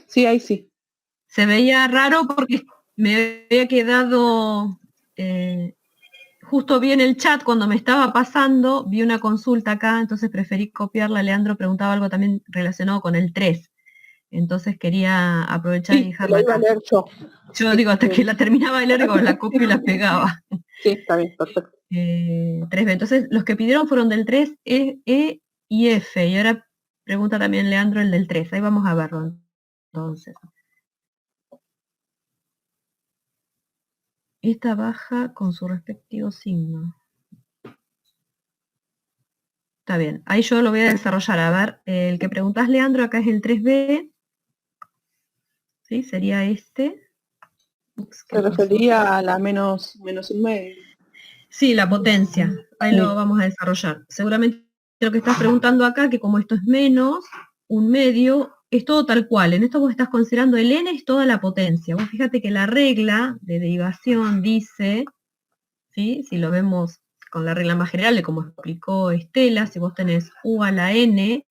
Sí, ahí sí. Se veía raro porque me había quedado, justo vi en el chat cuando me estaba pasando, vi una consulta acá, entonces preferí copiarla. Leandro preguntaba algo también relacionado con el 3. Entonces quería aprovechar y Sí, dejarla la iba a acá. leer yo. Yo Sí, digo, hasta que la terminaba de leer, digo, la copio y la pegaba. sí, está bien, perfecto. 3B. Entonces, los que pidieron fueron del 3, E y F. Y ahora pregunta también Leandro el del 3. Ahí vamos a verlo entonces. Esta baja con su respectivo signo. Está bien, ahí yo lo voy a desarrollar. A ver, el que preguntás, Leandro, acá es el 3B. ¿Sí? Sería este. Ups, Se refería a la menos un medio. Sí, la potencia. Ahí lo vamos a desarrollar. Seguramente lo que estás preguntando acá, que como esto es menos, un medio, es todo tal cual. En esto vos estás considerando el n es toda la potencia. Vos fíjate que la regla de derivación dice, ¿sí? Si lo vemos con la regla más general de como explicó Estela, si vos tenés u a la n,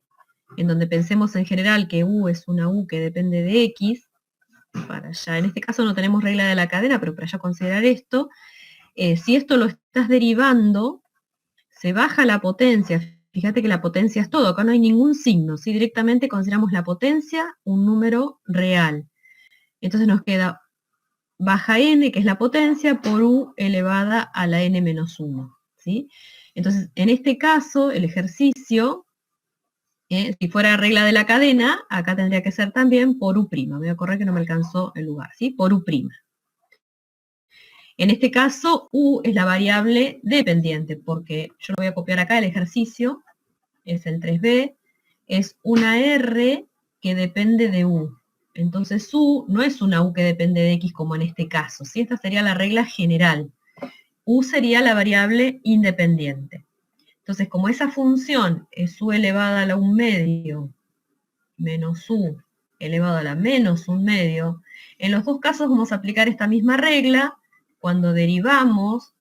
en donde pensemos en general que u es una u que depende de x, para allá, en este caso no tenemos regla de la cadena, pero para ya considerar esto, si esto lo estás derivando, se baja la potencia. Fíjate que la potencia es todo, acá no hay ningún signo, ¿sí? Directamente consideramos la potencia un número real. Entonces nos queda baja n, que es la potencia, por u elevada a la n menos 1. ¿Sí? Entonces, en este caso, el ejercicio, si fuera regla de la cadena, acá tendría que ser también por u'. Me voy a correr que no me alcanzó el lugar, ¿sí? Por u'. En este caso, u es la variable dependiente, porque yo lo voy a copiar acá el ejercicio, es el 3b, es una r que depende de u. Entonces u no es una u que depende de x como en este caso, ¿sí? Esta sería la regla general. U sería la variable independiente. Entonces, como esa función es u elevada a la 1 medio menos u elevado a la menos 1 medio, en los dos casos vamos a aplicar esta misma regla. Cuando derivamos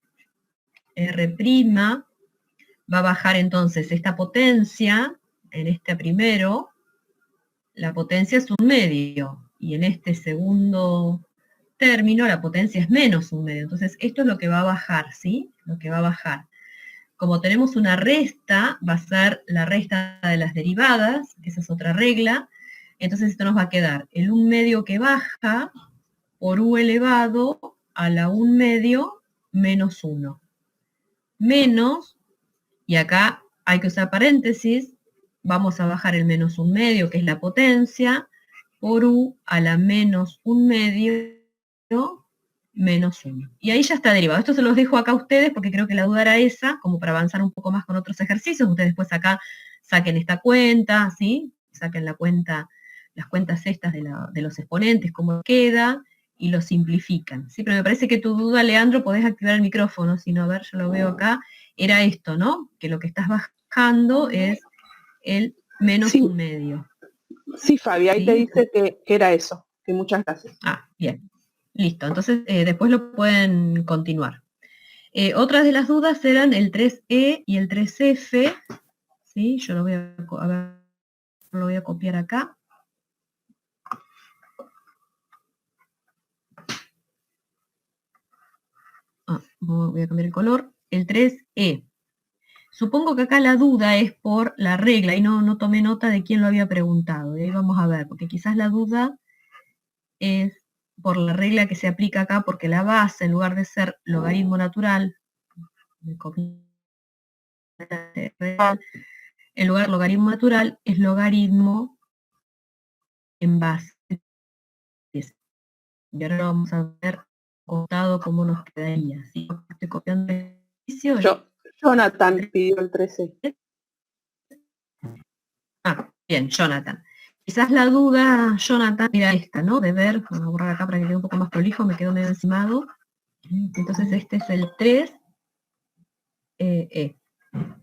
r', va a bajar entonces esta potencia, en este primero, la potencia es 1 medio, y en este segundo término la potencia es menos 1 medio. Entonces esto es lo que va a bajar, ¿sí? Lo que va a bajar. Como tenemos una resta, va a ser la resta de las derivadas, que esa es otra regla. Entonces esto nos va a quedar el 1 medio que baja por u elevado a la 1 medio menos 1. Menos, y acá hay que usar paréntesis, vamos a bajar el menos 1 medio, que es la potencia, por u a la menos 1 medio menos 1. Y ahí ya está derivado. Esto se los dejo acá a ustedes porque creo que la duda era esa, como para avanzar un poco más con otros ejercicios. Ustedes después acá saquen esta cuenta, ¿sí? Saquen la cuenta, las cuentas estas de los exponentes, cómo queda, y lo simplifican, ¿sí? Pero me parece que tu duda, Leandro, podés activar el micrófono, si no, a ver, yo lo veo acá, era esto, ¿no? Que lo que estás bajando es el menos 1 medio. Sí, Fabi, ahí ¿Sí? te dice que era eso, que muchas gracias. Ah, bien. Listo, entonces después lo pueden continuar. Otras de las dudas eran el 3E y el 3F, ¿sí? Yo lo voy a copiar acá. Voy a cambiar el color. El 3E. Supongo que acá la duda es por la regla, y no tomé nota de quién lo había preguntado. Y ahí vamos a ver, porque quizás la duda es por la regla que se aplica acá, porque la base, en lugar de ser logaritmo natural, en lugar de logaritmo natural, es logaritmo en base. Y ahora lo vamos a ver contado cómo nos quedaría. ¿Sí? Estoy copiando el ejercicio. Jonathan pidió el 13. Ah, bien, Jonathan. Quizás la duda, Jonathan, era esta, ¿no? De ver, vamos a borrar acá para que quede un poco más prolijo, me quedo medio encimado. Entonces este es el 3,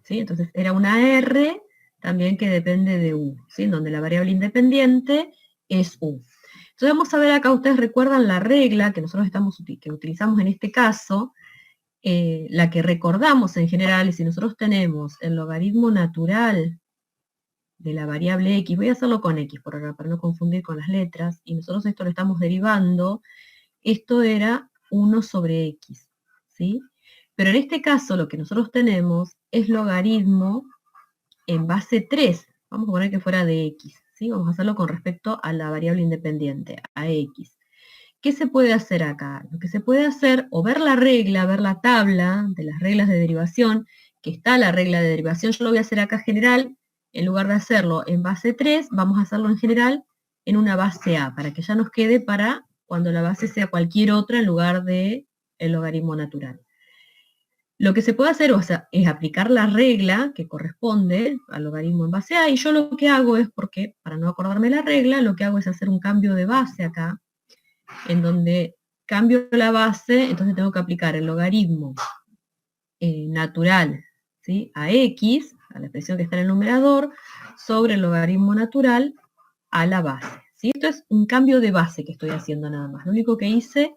¿sí? Entonces era una R también que depende de U, ¿sí? Donde la variable independiente es U. Entonces vamos a ver acá, ustedes recuerdan la regla que nosotros que utilizamos en este caso, la que recordamos en general, si nosotros tenemos el logaritmo natural de la variable x, voy a hacerlo con x por ahora, para no confundir con las letras, y nosotros esto lo estamos derivando, esto era 1 sobre x, ¿sí? Pero en este caso lo que nosotros tenemos es logaritmo en base 3, vamos a poner que fuera de x, ¿sí? Vamos a hacerlo con respecto a la variable independiente, a x. ¿Qué se puede hacer acá? Lo que se puede hacer, o ver la regla, ver la tabla de las reglas de derivación, que está la regla de derivación, yo lo voy a hacer acá general, en lugar de hacerlo en base 3, vamos a hacerlo en general en una base A, para que ya nos quede para cuando la base sea cualquier otra en lugar de el logaritmo natural. Lo que se puede hacer, o sea, es aplicar la regla que corresponde al logaritmo en base A, y yo lo que hago es, porque para no acordarme la regla, lo que hago es hacer un cambio de base acá, en donde cambio la base, entonces tengo que aplicar el logaritmo natural, ¿sí? A x, a la expresión que está en el numerador, sobre el logaritmo natural a la base, ¿sí? Esto es un cambio de base que estoy haciendo nada más. Lo único que hice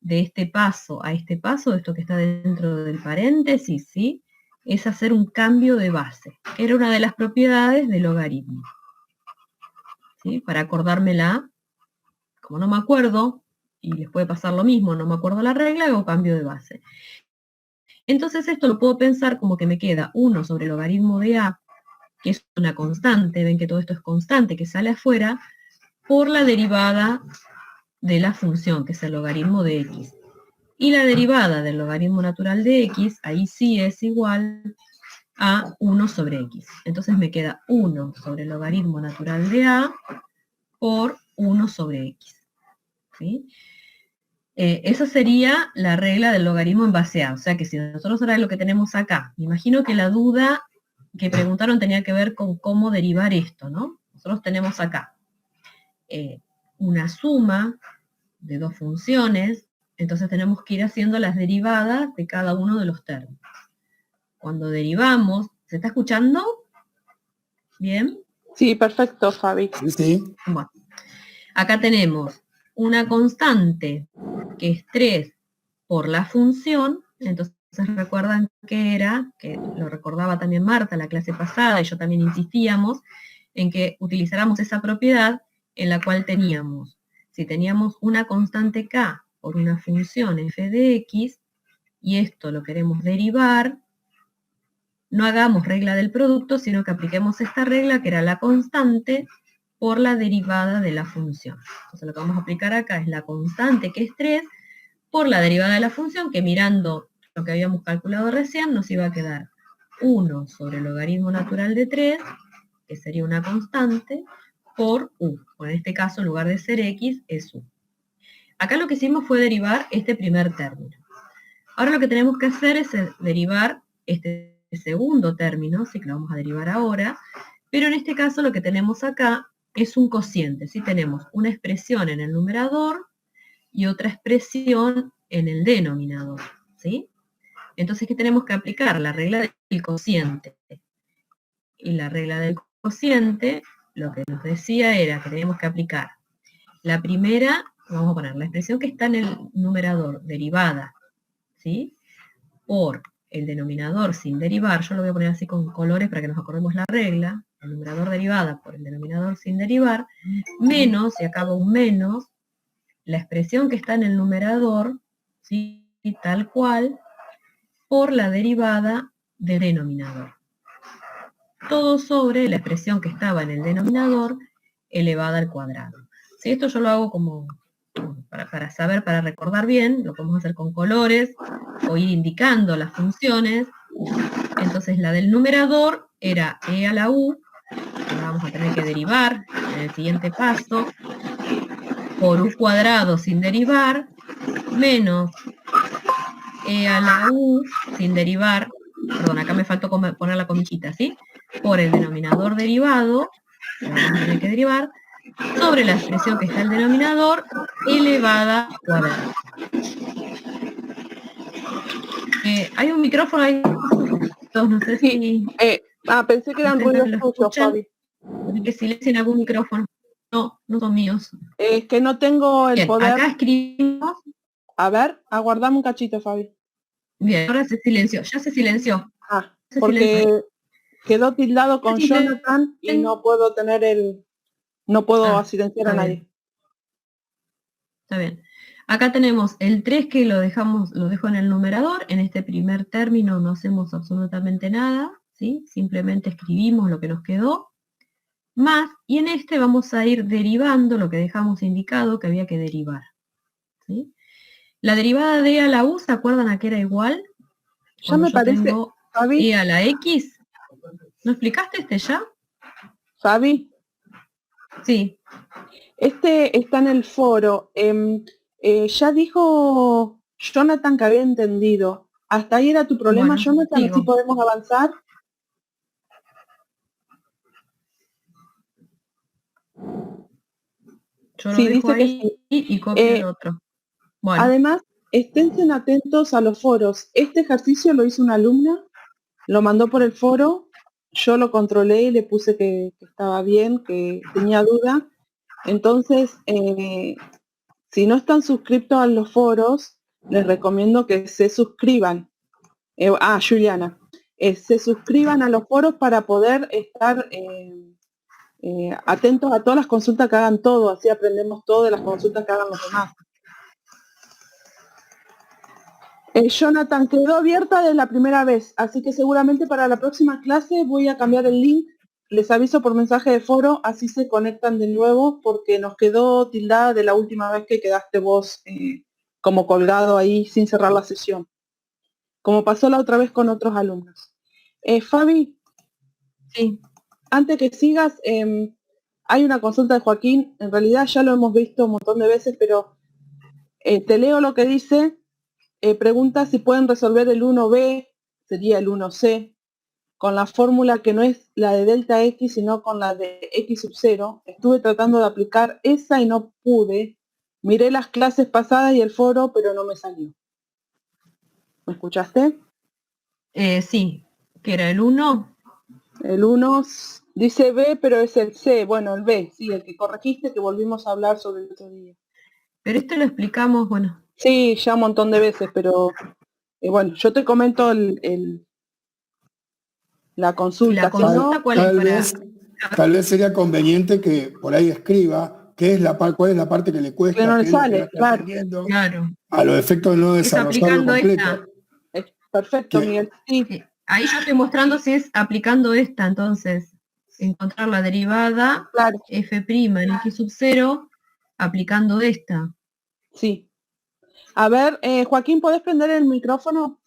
de este paso a este paso, esto que está dentro del paréntesis, ¿sí? Es hacer un cambio de base. Era una de las propiedades del logaritmo, ¿sí? Para acordármela, como no me acuerdo, y les puede pasar lo mismo, no me acuerdo la regla, hago cambio de base. Entonces esto lo puedo pensar como que me queda 1 sobre el logaritmo de A, que es una constante, ven que todo esto es constante, que sale afuera, por la derivada de la función, que es el logaritmo de x. Y la derivada del logaritmo natural de x, ahí sí es igual a 1 sobre x. Entonces me queda 1 sobre el logaritmo natural de A por 1 sobre x. ¿Sí? Esa sería la regla del logaritmo en base A. O sea que si nosotros ahora lo que tenemos acá, me imagino que la duda que preguntaron tenía que ver con cómo derivar esto, ¿no? Nosotros tenemos acá una suma de dos funciones, entonces tenemos que ir haciendo las derivadas de cada uno de los términos. Cuando derivamos, ¿se está escuchando? ¿Bien? Sí, perfecto, Fabi. Sí, sí. Bueno, acá tenemos una constante que es 3 por la función, entonces recuerdan que era, que lo recordaba también Marta la clase pasada, y yo también insistíamos, en que utilizáramos esa propiedad en la cual teníamos, si teníamos una constante k por una función f de x, y esto lo queremos derivar, no hagamos regla del producto, sino que apliquemos esta regla que era la constante por la derivada de la función. Entonces lo que vamos a aplicar acá es la constante, que es 3, por la derivada de la función, que mirando lo que habíamos calculado recién, nos iba a quedar 1 sobre el logaritmo natural de 3, que sería una constante, por u. O en este caso, en lugar de ser x, es u. Acá lo que hicimos fue derivar este primer término. Ahora lo que tenemos que hacer es derivar este segundo término, sí que lo vamos a derivar ahora, pero en este caso lo que tenemos acá es un cociente, ¿sí? Tenemos una expresión en el numerador y otra expresión en el denominador, ¿sí? Entonces, ¿qué tenemos que aplicar? La regla del cociente. Y la regla del cociente, lo que nos decía era que teníamos que aplicar la primera, vamos a poner la expresión que está en el numerador, derivada, ¿sí? Por el denominador sin derivar, yo lo voy a poner así con colores para que nos acordemos la regla, el numerador derivada por el denominador sin derivar, menos, y acá va un menos, la expresión que está en el numerador, ¿sí? Tal cual, por la derivada del denominador. Todo sobre la expresión que estaba en el denominador elevada al cuadrado. ¿Sí? Esto yo lo hago como para saber, para recordar bien, lo podemos hacer con colores o ir indicando las funciones. Entonces la del numerador era e a la u, que vamos a tener que derivar en el siguiente paso, por u cuadrado sin derivar, menos e a la u sin derivar, perdón, acá me faltó poner la comillita, ¿sí? Por el denominador derivado, que vamos a tener que derivar, sobre la expresión que está en el denominador, elevada al cuadrado. Hay un micrófono ahí, no sé si... Sí, pensé que eran ¿ustedes ruidos lo tuyos, escuchan? Fabi. Que silencien algún micrófono. No, no son míos. Es que no tengo el Bien, poder. acá escribimos. A ver, aguardame un cachito, Fabi. Bien, ahora se silenció. Ya se silenció. Ah, Se porque silenció. quedó tildado con Sí, Jonathan y no puedo no puedo silenciar a está nadie. bien. Está bien. Acá tenemos el 3 que lo dejo en el numerador. En este primer término no hacemos absolutamente nada, ¿sí? Simplemente escribimos lo que nos quedó. Más, y en este vamos a ir derivando lo que dejamos indicado que había que derivar, ¿sí? La derivada de a la u, ¿se acuerdan a qué era igual? Ya Cuando me yo parece, tengo Fabi, a la x. ¿No explicaste este ya? Fabi, Sí. este está en el foro. Ya dijo Jonathan que había entendido. ¿Hasta ahí era tu problema, Bueno, Jonathan? ¿Así sigo. podemos avanzar? Yo lo Sí, dejo dice que ahí sí. y copio el otro. Bueno, Además, estén atentos a los foros. Este ejercicio lo hizo una alumna, lo mandó por el foro, yo lo controlé y le puse que estaba bien, que tenía duda. Entonces, si no están suscritos a los foros, les recomiendo que se suscriban. Juliana, se suscriban a los foros para poder estar atentos a todas las consultas que hagan todos, así aprendemos todo de las consultas que hagan los demás. Jonathan, quedó abierta desde la primera vez, así que seguramente para la próxima clase voy a cambiar el link. Les aviso por mensaje de foro, así se conectan de nuevo, porque nos quedó tildada de la última vez que quedaste vos como colgado ahí sin cerrar la sesión, como pasó la otra vez con otros alumnos. Fabi, sí. antes que sigas, hay una consulta de Joaquín, en realidad ya lo hemos visto un montón de veces, pero te leo lo que dice. Pregunta si pueden resolver el 1b, sería el 1c, con la fórmula que no es la de delta x, sino con la de x sub 0. Estuve tratando de aplicar esa y no pude. Miré las clases pasadas y el foro, pero no me salió. ¿Me escuchaste? Sí, que era el 1. El 1 dice b, pero es el c. Bueno, el b, sí, el que corregiste, que volvimos a hablar sobre el otro día. Pero esto lo explicamos, bueno. Sí, ya un montón de veces, pero bueno, yo te comento la consulta. ¿La consulta cuál es? Tal vez sería conveniente que por ahí escriba cuál es la parte que le cuesta, que no le qué es lo que sale, no está claro. entendiendo, Claro. a los efectos de no Es desarrollarlo aplicando completo. Perfecto, ¿Qué? Miguel. Sí. Ahí yo estoy mostrando si es aplicando esta, entonces, encontrar la derivada Claro. f' en x sub 0, aplicando esta. Sí. A ver, Joaquín, ¿podés prender el micrófono?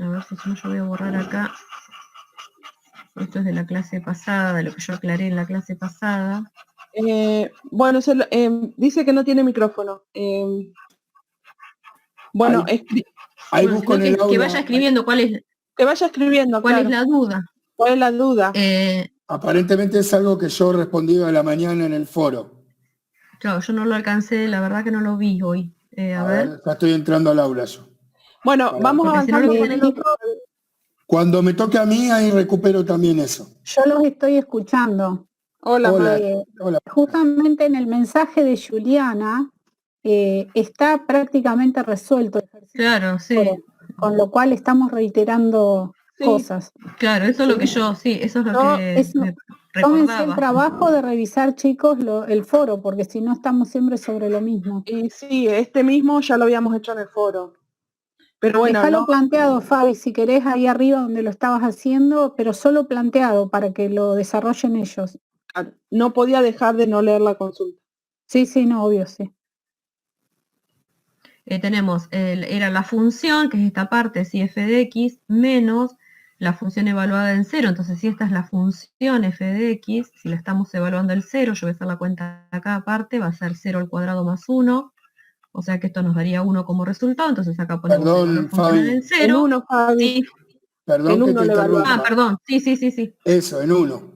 A ver si yo voy a borrar acá. Esto es de la clase pasada, de lo que yo aclaré en la clase pasada. Bueno, dice que no tiene micrófono. Bueno, ahí busco en el aula. Que vaya escribiendo cuál es, que vaya escribiendo, cuál claro. es la duda. ¿Cuál es la duda? Aparentemente es algo que yo respondí a la mañana en el foro. Claro, yo no lo alcancé, la verdad que no lo vi hoy. A ver. Ya estoy entrando al aula yo. Bueno, vamos avanzando. Cuando me toque a mí, ahí recupero también eso. Yo los estoy escuchando. Hola. Hola. Justamente en el mensaje de Juliana está prácticamente resuelto el ejercicio. Claro, sí. Con lo cual estamos reiterando cosas. Claro, eso es lo que eso es lo que me tómense el recordaba. trabajo de revisar, chicos, el foro, porque si no estamos siempre sobre lo mismo. Y sí, este mismo ya lo habíamos hecho en el foro. Pero bueno, déjalo planteado, Fabi, si querés, ahí arriba donde lo estabas haciendo, pero solo planteado para que lo desarrollen ellos. No podía dejar de no leer la consulta. Sí, no, obvio, sí. Tenemos, era la función, que es esta parte, si f de x, menos la función evaluada en 0. Entonces, si esta es la función f de x, si la estamos evaluando el 0, yo voy a hacer la cuenta acá aparte, va a ser 0 al cuadrado más 1. O sea que esto nos daría 1 como resultado, entonces acá ponemos Perdón, Fabi. en 0. En 1, Fabi. Sí. Perdón que te interrumpa. Perdón, sí. Eso, en 1.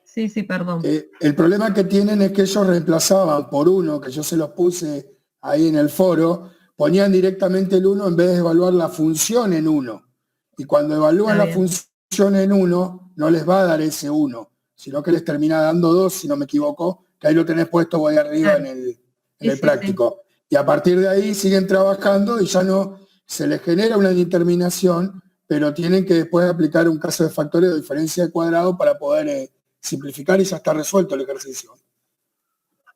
Sí, perdón. El problema que tienen es que ellos reemplazaban por 1, que yo se los puse ahí en el foro, ponían directamente el 1 en vez de evaluar la función en 1. Y cuando evalúan la función en 1, no les va a dar ese 1, sino que les termina dando 2, si no me equivoco, que ahí lo tenés puesto ahí arriba en el práctico. Y a partir de ahí siguen trabajando y ya no se les genera una indeterminación, pero tienen que después aplicar un caso de factorio de diferencia de cuadrado para poder simplificar y ya está resuelto el ejercicio.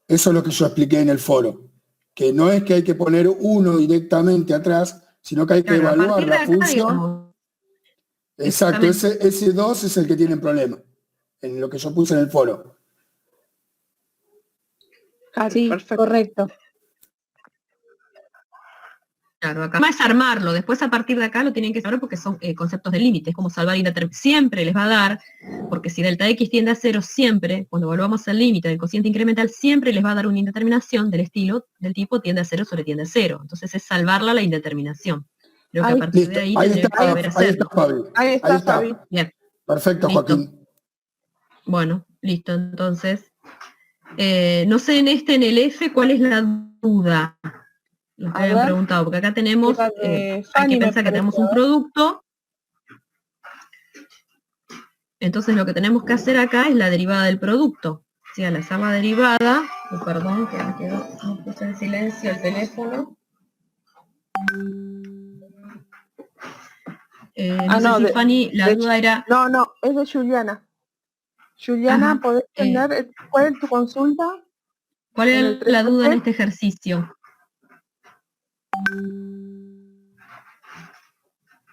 Eso es lo que yo expliqué en el foro, que no es que hay que poner uno directamente atrás, sino que hay que evaluar la función. Digamos, exacto, ese 2 es el que tiene problema, en lo que yo puse en el foro. Sí, correcto. Claro, acá es armarlo, después a partir de acá lo tienen que saber porque son conceptos de límites, como salvar indeterminación. Siempre les va a dar, porque si delta x tiende a 0, siempre, cuando evaluamos el límite del cociente incremental, siempre les va a dar una indeterminación del estilo, del tipo tiende a 0 sobre tiende a 0. Entonces es salvarla la indeterminación. Creo que a partir de ahí tendría que saber hacerlo. Ahí está, Fabi. Bien. Perfecto, Listo. Joaquín. Bueno, listo, entonces. No sé en el F cuál es la duda. Lo que habían preguntado, porque acá tenemos, hay que pensar que tenemos un producto. Entonces lo que tenemos que hacer acá es la derivada del producto. Si al hacer la derivada, perdón, que me quedó, me puse en silencio el teléfono. No sé si Fanny, la duda era... No, es de Juliana. Juliana, ¿podés entender cuál es tu consulta? ¿Cuál es la duda en este ejercicio?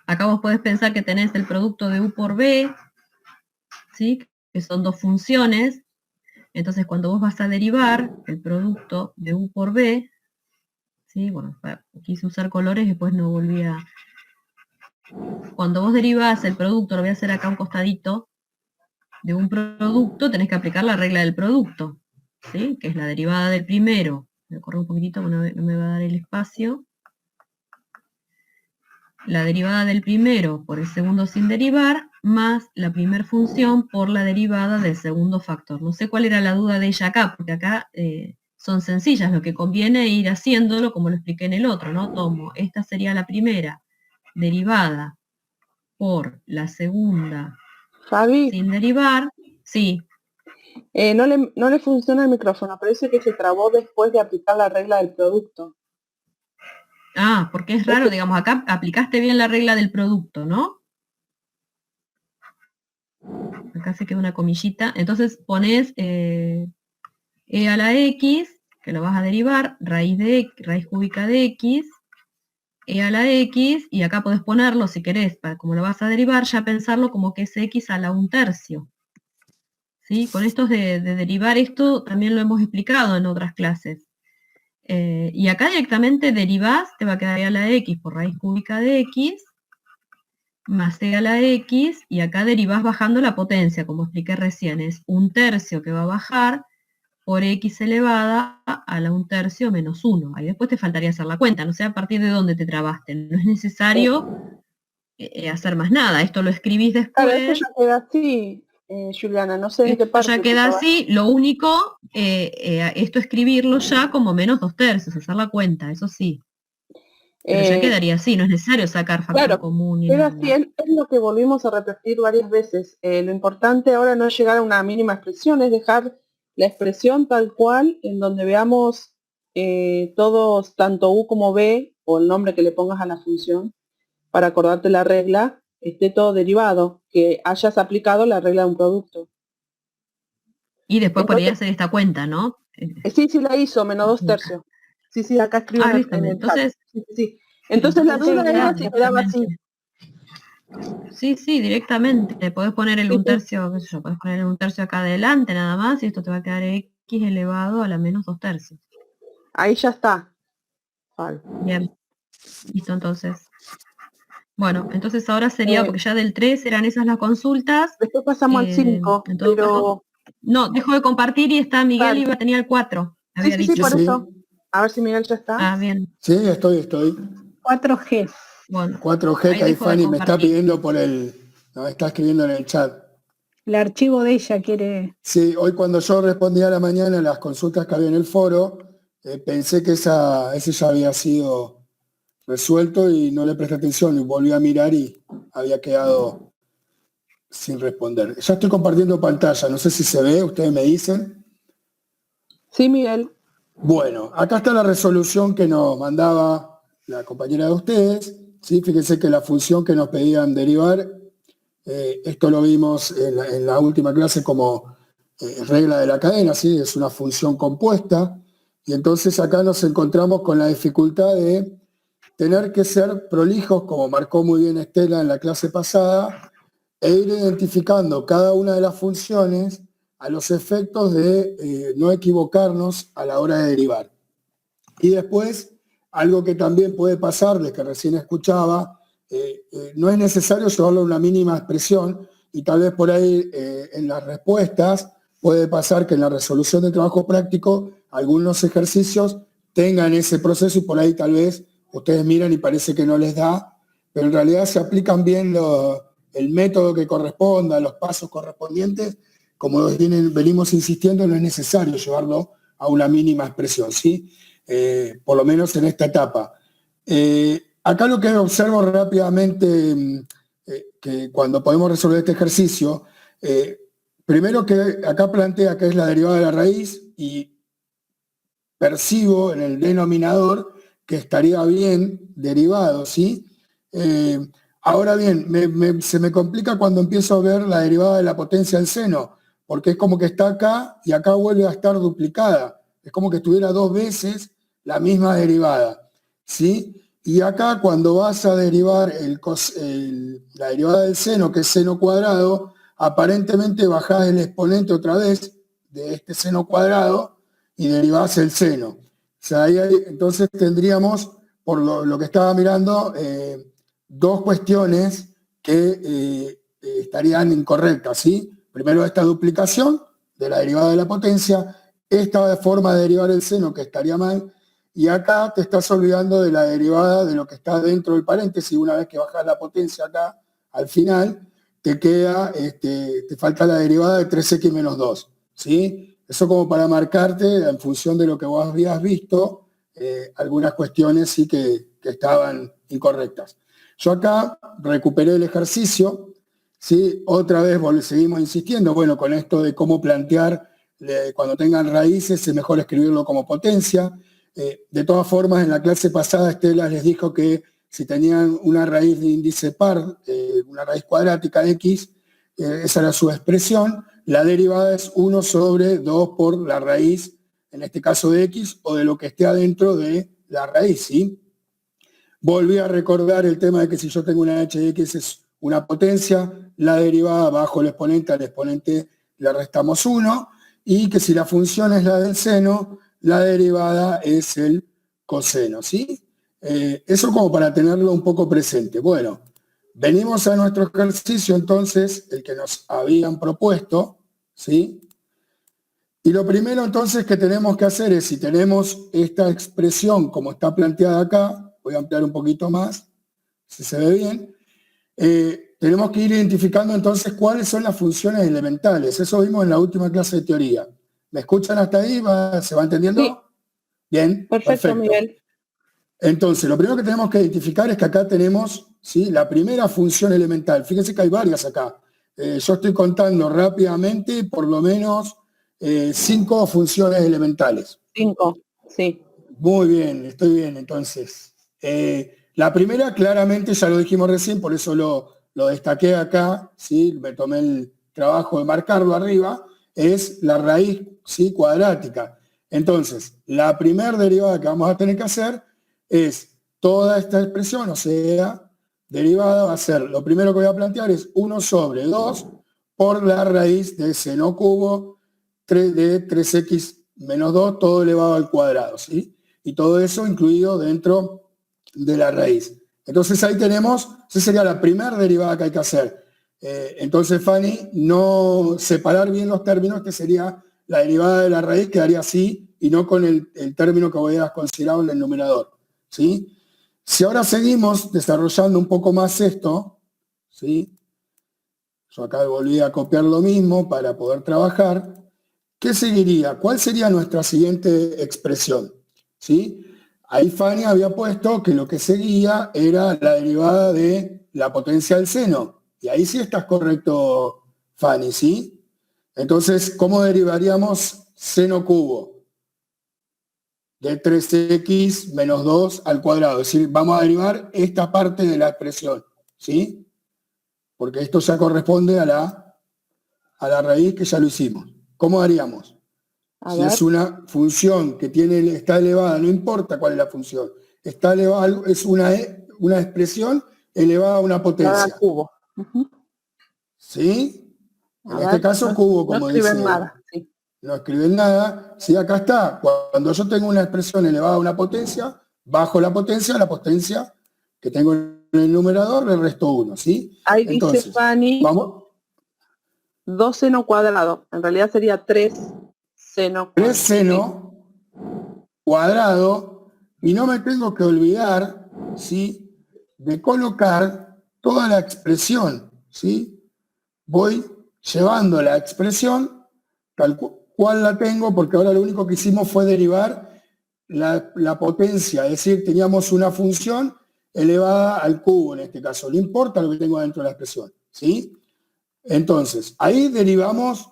Acá vos podés pensar que tenés el producto de U por B, ¿sí? Que son dos funciones. Entonces, cuando vos vas a derivar el producto de U por B, ¿sí? Bueno, quise usar colores, después no volví a... Cuando vos derivás el producto, lo voy a hacer acá un costadito, de un producto, tenés que aplicar la regla del producto, ¿sí? Que es la derivada del primero. Voy a correr un poquitito, no me va a dar el espacio. La derivada del primero por el segundo sin derivar, más la primer función por la derivada del segundo factor. No sé cuál era la duda de ella acá, porque acá son sencillas, lo que conviene es ir haciéndolo como lo expliqué en el otro, ¿no? Tomo, esta sería la primera, derivada por la segunda Fabi, sin derivar, sí. no le funciona el micrófono, parece que se trabó después de aplicar la regla del producto. Ah, porque es raro, digamos, acá aplicaste bien la regla del producto, ¿no? Acá se queda una comillita. Entonces pones e a la x, que lo vas a derivar, raíz cúbica de x, e a la x, y acá podés ponerlo, si querés, como lo vas a derivar, ya pensarlo como que es x a la 1/3. ¿Sí? Con estos de derivar esto también lo hemos explicado en otras clases. Y acá directamente derivás, te va a quedar e a la x por raíz cúbica de x, más e a la x, y acá derivás bajando la potencia, como expliqué recién, es 1/3 que va a bajar por x elevada a la 1/3 menos 1. Ahí después te faltaría hacer la cuenta, no sé a partir de dónde te trabaste. No es necesario hacer más nada, esto lo escribís después. Claro, esto ya queda así, Juliana, no sé en qué parte. Ya queda así, lo único, esto escribirlo ya como menos 2/3, hacer la cuenta, eso sí. Pero ya quedaría así, no es necesario sacar factor común. Pero así es lo que volvimos a repetir varias veces. Lo importante ahora no es llegar a una mínima expresión, es dejar la expresión tal cual, en donde veamos todos, tanto U como B, o el nombre que le pongas a la función, para acordarte la regla, esté todo derivado, que hayas aplicado la regla de un producto. Y después podría hacer esta cuenta, ¿no? Sí, la hizo, menos 2/3. Sí, acá escribo en el entonces, chat. Sí. Entonces la duda era si quedaba así. Sí, directamente. Podés poner el 1/3, qué sé yo, podés poner el 1/3 acá adelante nada más, y esto te va a quedar x elevado a la menos 2/3. Ahí ya está. Vale. Bien. Listo, entonces. Bueno, entonces ahora sería, porque ya del 3 eran esas las consultas. Después pasamos al 5, pero... No, dejo de compartir y está Miguel y tenía el 4. Había dicho. Sí, por eso. A ver si Miguel ya está. Ah, bien. Sí, estoy. 4G. Bueno. 4G que ahí Fanny me está pidiendo me está escribiendo en el chat. El archivo de ella quiere... Sí, hoy cuando yo respondí a la mañana las consultas que había en el foro, pensé que ese ya había sido resuelto y no le presté atención y volví a mirar y había quedado sin responder. Ya estoy compartiendo pantalla, no sé si se ve, ustedes me dicen. Sí, Miguel. Bueno, acá está la resolución que nos mandaba la compañera de ustedes, ¿sí? Fíjense que la función que nos pedían derivar, esto lo vimos en la última clase como regla de la cadena, ¿sí? Es una función compuesta, y entonces acá nos encontramos con la dificultad de tener que ser prolijos, como marcó muy bien Estela en la clase pasada, e ir identificando cada una de las funciones a los efectos de no equivocarnos a la hora de derivar. Y después, algo que también puede pasar, de que recién escuchaba, no es necesario llevarlo a una mínima expresión, y tal vez por ahí en las respuestas puede pasar que en la resolución de trabajo práctico algunos ejercicios tengan ese proceso y por ahí tal vez ustedes miran y parece que no les da, pero en realidad se aplican bien el método que corresponda, los pasos correspondientes. Como venimos insistiendo, no es necesario llevarlo a una mínima expresión, ¿sí? Por lo menos en esta etapa. Acá lo que observo rápidamente, que cuando podemos resolver este ejercicio, primero que acá plantea que es la derivada de la raíz y percibo en el denominador que estaría bien derivado, ¿sí? Ahora bien, se me complica cuando empiezo a ver la derivada de la potencia del seno, porque es como que está acá y acá vuelve a estar duplicada. Es como que estuviera dos veces la misma derivada, ¿sí? Y acá cuando vas a derivar la derivada del seno, que es seno cuadrado, aparentemente bajás el exponente otra vez de este seno cuadrado y derivás el seno. O sea, entonces tendríamos, por lo que estaba mirando, dos cuestiones que estarían incorrectas, ¿sí? Primero, esta duplicación de la derivada de la potencia, esta forma de derivar el seno que estaría mal, y acá te estás olvidando de la derivada de lo que está dentro del paréntesis. Una vez que bajas la potencia acá, al final, te queda, te falta la derivada de 3x menos 2, ¿sí? Eso como para marcarte, en función de lo que vos habías visto, algunas cuestiones sí que estaban incorrectas. Yo acá recuperé el ejercicio, ¿sí? Otra vez seguimos insistiendo, bueno, con esto de cómo plantear, cuando tengan raíces, es mejor escribirlo como potencia. De todas formas, en la clase pasada Estela les dijo que si tenían una raíz de índice par, una raíz cuadrática de x, esa era su expresión. La derivada es 1 sobre 2 por la raíz, en este caso de x, o de lo que esté adentro de la raíz, ¿sí? Volví a recordar el tema de que si yo tengo una h de x es una potencia, la derivada bajo el exponente, al exponente le restamos 1, y que si la función es la del seno, la derivada es el coseno, ¿sí? Eso como para tenerlo un poco presente. Bueno, venimos a nuestro ejercicio entonces, el que nos habían propuesto, ¿sí? Y lo primero entonces que tenemos que hacer es, si tenemos esta expresión como está planteada acá, voy a ampliar un poquito más, si se ve bien, tenemos que ir identificando entonces cuáles son las funciones elementales. Eso vimos en la última clase de teoría. ¿Me escuchan hasta ahí? ¿Se va entendiendo? Sí. Bien, Perfecto, Miguel. Entonces, lo primero que tenemos que identificar es que acá tenemos, ¿sí?, la primera función elemental. Fíjense que hay varias acá. Yo estoy contando rápidamente por lo menos 5 funciones elementales. 5, sí. Muy bien, estoy bien entonces. La primera claramente ya lo dijimos recién, por eso lo destaqué acá, ¿sí? Me tomé el trabajo de marcarlo arriba, es la raíz, ¿sí?, cuadrática. Entonces, la primera derivada que vamos a tener que hacer es toda esta expresión, o sea, derivada va a ser, lo primero que voy a plantear es 1 sobre 2 por la raíz de seno cubo de 3x menos 2, todo elevado al cuadrado, ¿sí? Y todo eso incluido dentro de la raíz. Entonces ahí tenemos, esa sería la primera derivada que hay que hacer. Entonces, Fanny, no separar bien los términos, que sería la derivada de la raíz, quedaría así, y no con el término que voy a considerar en el numerador, ¿sí? Si ahora seguimos desarrollando un poco más esto, ¿sí? Yo acá volví a copiar lo mismo para poder trabajar. ¿Qué seguiría? ¿Cuál sería nuestra siguiente expresión? ¿Sí? Ahí Fanny había puesto que lo que seguía era la derivada de la potencia del seno. Y ahí sí estás correcto, Fanny, ¿sí? Entonces, ¿cómo derivaríamos seno cubo? de 3x menos 2 al cuadrado. Es decir, vamos a derivar esta parte de la expresión, ¿sí? Porque esto ya corresponde a la raíz que ya lo hicimos. ¿Cómo haríamos? Si es una función que está elevada, no importa cuál es la función, está elevada, es una expresión elevada a una potencia. Cubo. ¿Sí? En este caso, cubo, como dice. No escriben nada. Sí. No escriben nada. Sí, acá está. Cuando yo tengo una expresión elevada a una potencia, bajo la potencia que tengo en el numerador, le resto 1, ¿sí? Ahí entonces, dice Fanny, vamos. 2 seno cuadrado. En realidad sería 3 seno cuadrado. 3 seno cuadrado. Y no me tengo que olvidar, ¿sí?, de colocar toda la expresión, ¿sí? Voy llevando la expresión tal cual la tengo, porque ahora lo único que hicimos fue derivar la potencia, es decir, teníamos una función elevada al cubo en este caso, no importa lo que tengo dentro de la expresión, ¿sí? Entonces, ahí derivamos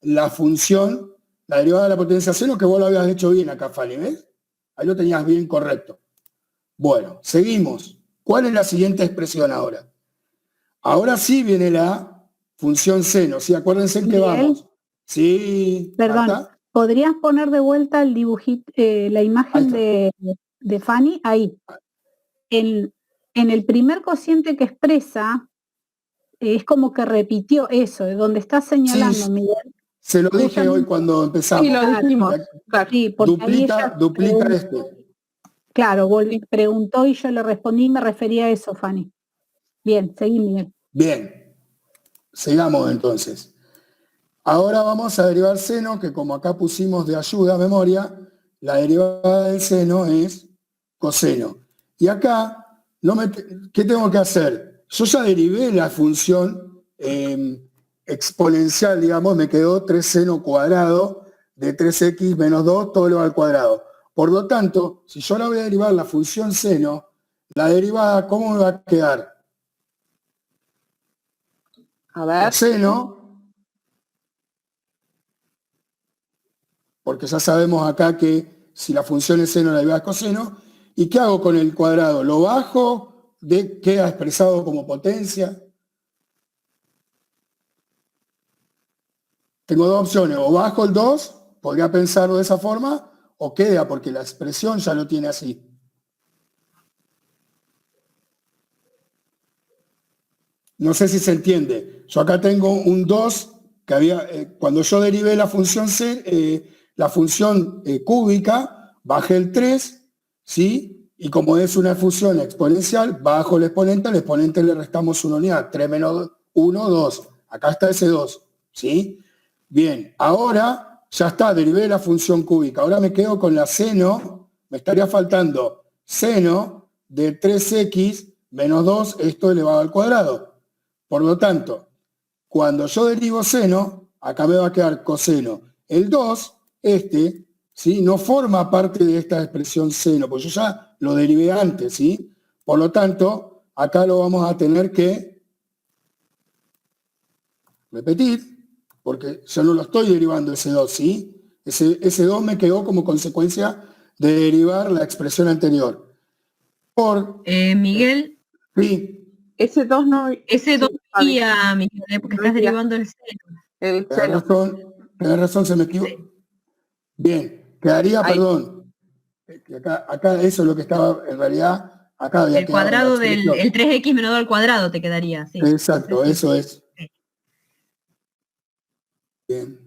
la función, la derivada de la potencia seno, que vos lo habías hecho bien acá, Fanny, ¿ves? Ahí lo tenías bien correcto. Bueno, seguimos. ¿Cuál es la siguiente expresión ahora? Ahora sí viene la función seno, ¿sí? Acuérdense en que vamos. Sí, Perdón, Marta. ¿podrías poner de vuelta el dibujito, la imagen de Fanny? Ahí. En el primer cociente que expresa, es como que repitió eso, de donde está señalando, Sí, Miguel. se lo dije hoy cuando empezamos. Sí, lo dijimos. Sí, porque ahí ella duplica este. Claro, preguntó y yo le respondí, me refería a eso, Fanny. Bien, seguí, Miguel. Bien, sigamos entonces. Ahora vamos a derivar seno, que como acá pusimos de ayuda a memoria, la derivada del seno es coseno. Y acá, ¿qué tengo que hacer? Yo ya derivé la función exponencial, digamos, me quedó 3 seno cuadrado de 3x menos 2, todo elevado al cuadrado. Por lo tanto, si yo ahora voy a derivar la función seno, la derivada, ¿cómo me va a quedar? A ver. Coseno, porque ya sabemos acá que si la función es seno, la derivada es coseno. ¿Y qué hago con el cuadrado? ¿Lo bajo? ¿Queda expresado como potencia? Tengo dos opciones. O bajo el 2, podría pensarlo de esa forma, o queda, porque la expresión ya lo tiene así. No sé si se entiende. Yo acá tengo un 2 que había, cuando yo derivé la función cúbica, bajé el 3, ¿sí? Y como es una función exponencial, bajo el exponente, al exponente le restamos una unidad, 3 menos 1, 2. Acá está ese 2, ¿sí? Bien, ahora ya está, derivé la función cúbica. Ahora me quedo con la seno, me estaría faltando seno de 3x menos 2, esto elevado al cuadrado. Por lo tanto, cuando yo derivo seno, acá me va a quedar coseno. El 2, ¿sí?, no forma parte de esta expresión seno, porque yo ya lo derivé antes, ¿sí? Por lo tanto, acá lo vamos a tener que repetir, porque yo no lo estoy derivando ese 2, ¿sí? Ese 2 me quedó como consecuencia de derivar la expresión anterior. Miguel. Sí. Ese 2 no... Ese 2 guía, Miguel, porque estás derivando el seno. Tenés razón, se me equivocó. Sí. Bien, quedaría, ahí. Perdón. Acá eso es lo que estaba, en realidad, acá había el cuadrado del 3x menos 2 al cuadrado te quedaría, sí. Exacto, eso es. Sí. Bien,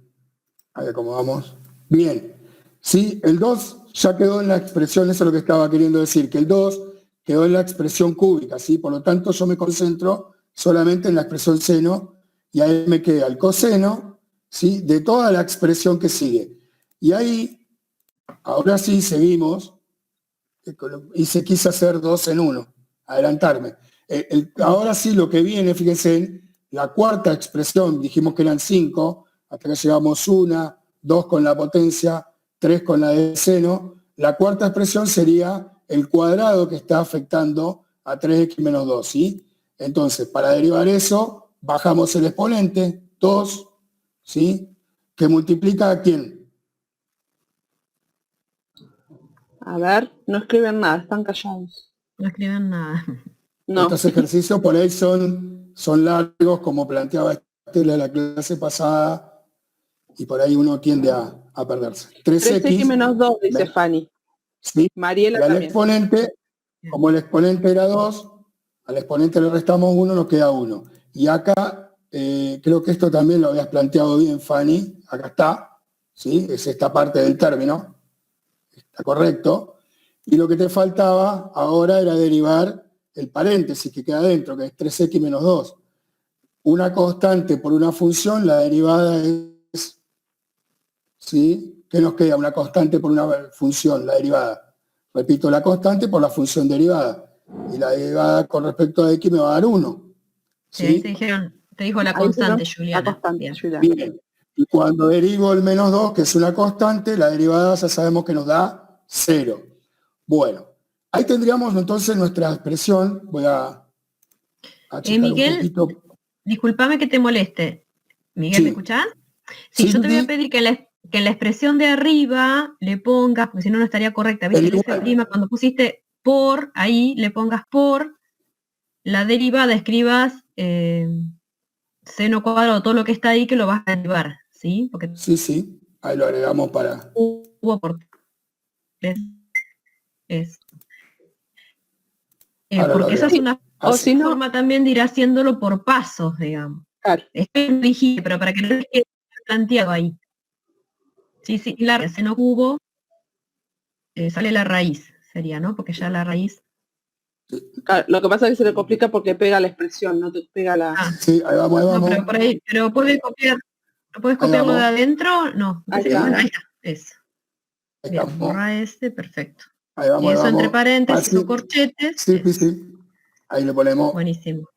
ahí acomodamos. Bien, sí, el 2 ya quedó en la expresión, eso es lo que estaba queriendo decir, que el 2 quedó en la expresión cúbica, ¿sí? Por lo tanto, yo me concentro solamente en la expresión seno, y ahí me queda el coseno, ¿sí?, de toda la expresión que sigue. Y ahí, ahora sí, seguimos, quise hacer 2 en 1, adelantarme. Ahora sí, lo que viene, fíjense, en la cuarta expresión, dijimos que eran 5, hasta que llegamos 1, 2 con la potencia, 3 con la de seno. La cuarta expresión sería el cuadrado que está afectando a 3x menos 2, ¿sí? Entonces, para derivar eso, bajamos el exponente, 2, ¿sí?, que multiplica a ¿quién? A ver, no escriben nada, están callados. No escriben nada. No. Estos ejercicios por ahí son largos, como planteaba Estela en la clase pasada, y por ahí uno tiende a perderse. 3x menos 2, dice me- Fanny. ¿sí? Mariela Y al también. exponente, como el exponente era 2, al exponente le restamos 1, nos queda 1. Y acá, creo que esto también lo habías planteado bien, Fanny. Acá está, ¿sí? Es esta parte del término. Está correcto. Y lo que te faltaba ahora era derivar el paréntesis que queda adentro, que es 3x menos 2. Una constante por una función, la derivada es, ¿sí? ¿Qué nos queda? Una constante por una función, la derivada. Repito, la constante por la función derivada. Y la derivada con respecto a x me va a dar 1. Sí, ahí ¿Sí? te dijo la Ahí constante, tenemos Juliana. la constante, Bien. Juliana. Bien. Y cuando derivo el menos 2, que es una constante, la derivada ya sabemos que nos da 0. Bueno, ahí tendríamos entonces nuestra expresión. Voy a achicar un Miguel, poquito. discúlpame que te moleste. Miguel, ¿me Sí, escuchás? Sí, sí, yo te voy a sí, pedir que en la expresión de arriba le pongas, porque si no, no estaría correcta, ¿viste? el El F', igual. cuando pusiste por, ahí le pongas por, la derivada escribas seno cuadrado, todo lo que está ahí que lo vas a derivar, ¿sí? Porque Sí, sí, ahí lo agregamos para... hubo por tres. Es, Ahora lo porque esa es agregamos. una O Así. si no, forma también de ir haciéndolo por pasos, digamos. claro, Esto lo dijiste, pero para que no les quede planteado ahí. Sí, sí, la seno cubo sale la raíz, sería, ¿no? Porque ya la raíz. claro, lo que pasa es que se le complica porque pega la expresión, no te pega la... Ah, Sí, ahí vamos, ahí no, pero vamos. por ahí, pero puedes copiar, ¿puedes Ahí copiarlo de vamos. adentro? No. Ahí Sí, va. bueno, ahí está. Eso. Ahí Bien, estamos. borra este, perfecto. Ahí vamos, Y ahí eso entre vamos. paréntesis o Así. corchetes, Sí, sí, eso. sí. Ahí le ponemos. Buenísimo.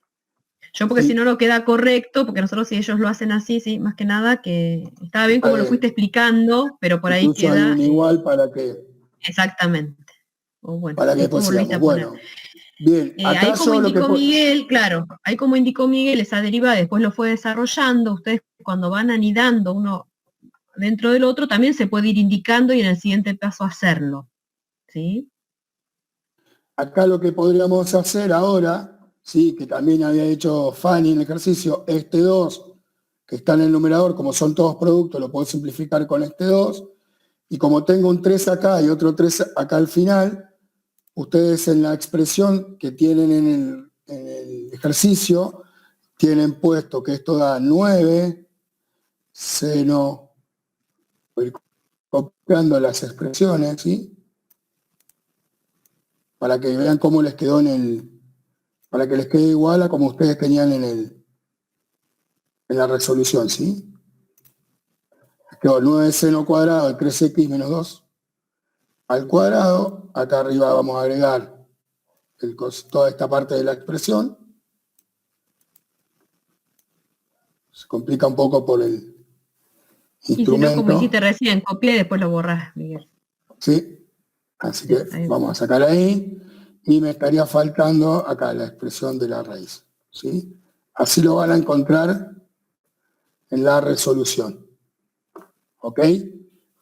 Yo porque si Sí, no lo queda correcto, porque nosotros si ellos lo hacen así, sí, más que nada que estaba bien está como lo bien. fuiste explicando, pero por ahí Incluso hay queda un igual para que exactamente. O bueno, y después después volviste sigamos. a poner. Bueno, bien. Ahí Acá como yo lo que... indicó Miguel, claro, ahí como indicó Miguel, esa derivada después lo fue desarrollando, ustedes cuando van anidando uno dentro del otro, también se puede ir indicando y en el siguiente paso hacerlo. ¿Sí? Acá lo que podríamos hacer ahora, sí, que también había hecho Fanny en el ejercicio, este 2, que está en el numerador, como son todos productos, lo puedo simplificar con este 2, y como tengo un 3 acá y otro 3 acá al final, ustedes en la expresión que tienen en el ejercicio, tienen puesto que esto da 9 seno, voy a ir copiando las expresiones, ¿sí? Para que vean cómo les quedó para que les quede igual a como ustedes tenían en la resolución, ¿sí? Quedó 9 seno cuadrado de 3x menos 2 al cuadrado. Acá arriba vamos a agregar toda esta parte de la expresión. Se complica un poco por el Y si no, como hiciste instrumento, recién, copia y después lo borrás, Miguel. ¿sí? Así Sí, que ahí. vamos a sacar ahí. Y me estaría faltando acá la expresión de la raíz, ¿sí? Así lo van a encontrar en la resolución. ¿Ok?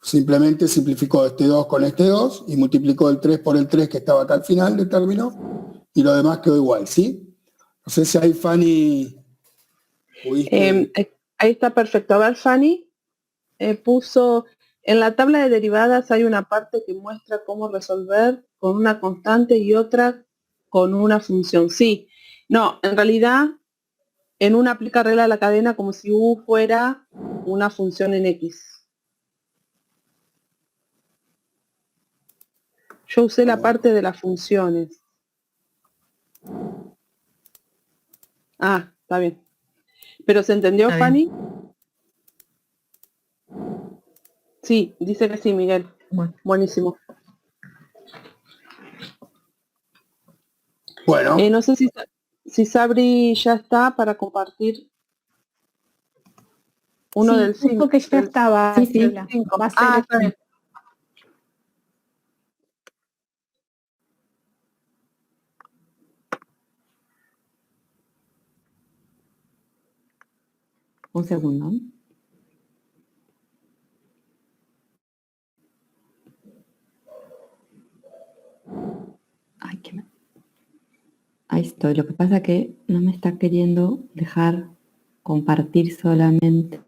Simplemente simplificó este 2 con este 2 y multiplicó el 3 por el 3 que estaba acá al final del término y lo demás quedó igual, ¿sí? No sé si ahí, Fanny, pudiste... Ahí está perfecto. A ver, Fanny, puso, en la tabla de derivadas hay una parte que muestra cómo resolver con una constante y otra con una función. Sí, no, en realidad en una aplica regla de la cadena como si U fuera una función en X. Yo usé la parte de las funciones. Ah, está bien. ¿Pero se entendió, Está bien. Fanny? Sí, dice que sí, Miguel. Bueno. Buenísimo. Bueno, No sé si Sabri ya está para compartir uno Sí, del 5. justo que ya estaba, Sí, Estela. Va a ser está bien. Un segundo. estoy. Lo que pasa que no me está queriendo dejar compartir solamente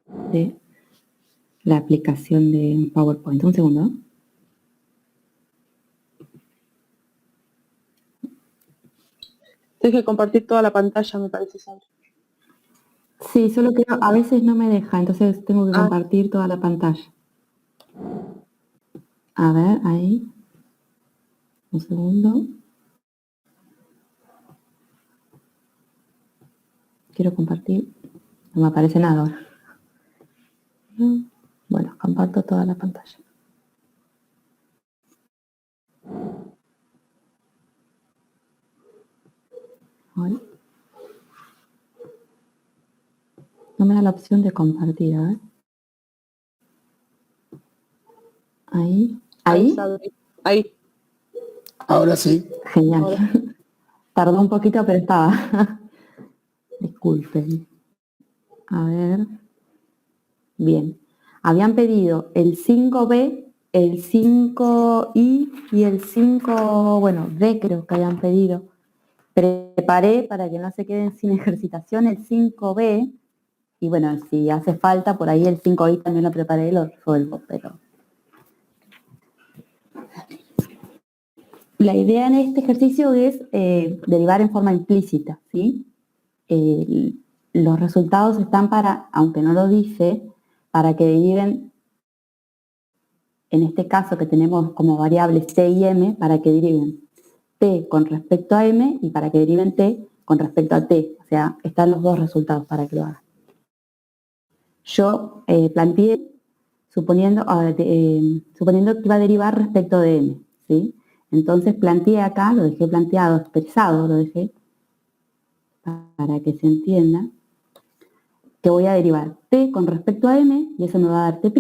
la aplicación de PowerPoint. Un segundo. Tienes que compartir toda la pantalla, me parece, Sandra. Sí, solo que a veces no me deja, entonces tengo que compartir toda la pantalla. A ver, ahí. Un segundo. Quiero compartir. No me aparece nada ahora. Bueno, comparto toda la pantalla. Ahí. No me da la opción de compartir, a ver. Ahí. ¿Ahí? Ahí. Ahora sí. Genial. Ahora. Tardó un poquito, pero estaba. Disculpen. A ver. Bien. Habían pedido el 5B, el 5I y el 5, bueno, D creo que habían pedido. Preparé para que no se queden sin ejercitación el 5B. Y bueno, si hace falta, por ahí el 5i también lo preparé y lo resuelvo, pero... La idea en este ejercicio es derivar en forma implícita, ¿sí? Los resultados están para, aunque no lo dice, para que deriven, en este caso que tenemos como variables t y m, para que deriven t con respecto a m y para que deriven t con respecto a t. O sea, están los dos resultados para que lo hagan. Yo planteé suponiendo que iba a derivar respecto de m, ¿sí? Entonces planteé acá, lo dejé planteado, expresado, lo dejé para que se entienda, que voy a derivar t con respecto a m, y eso me va a dar t',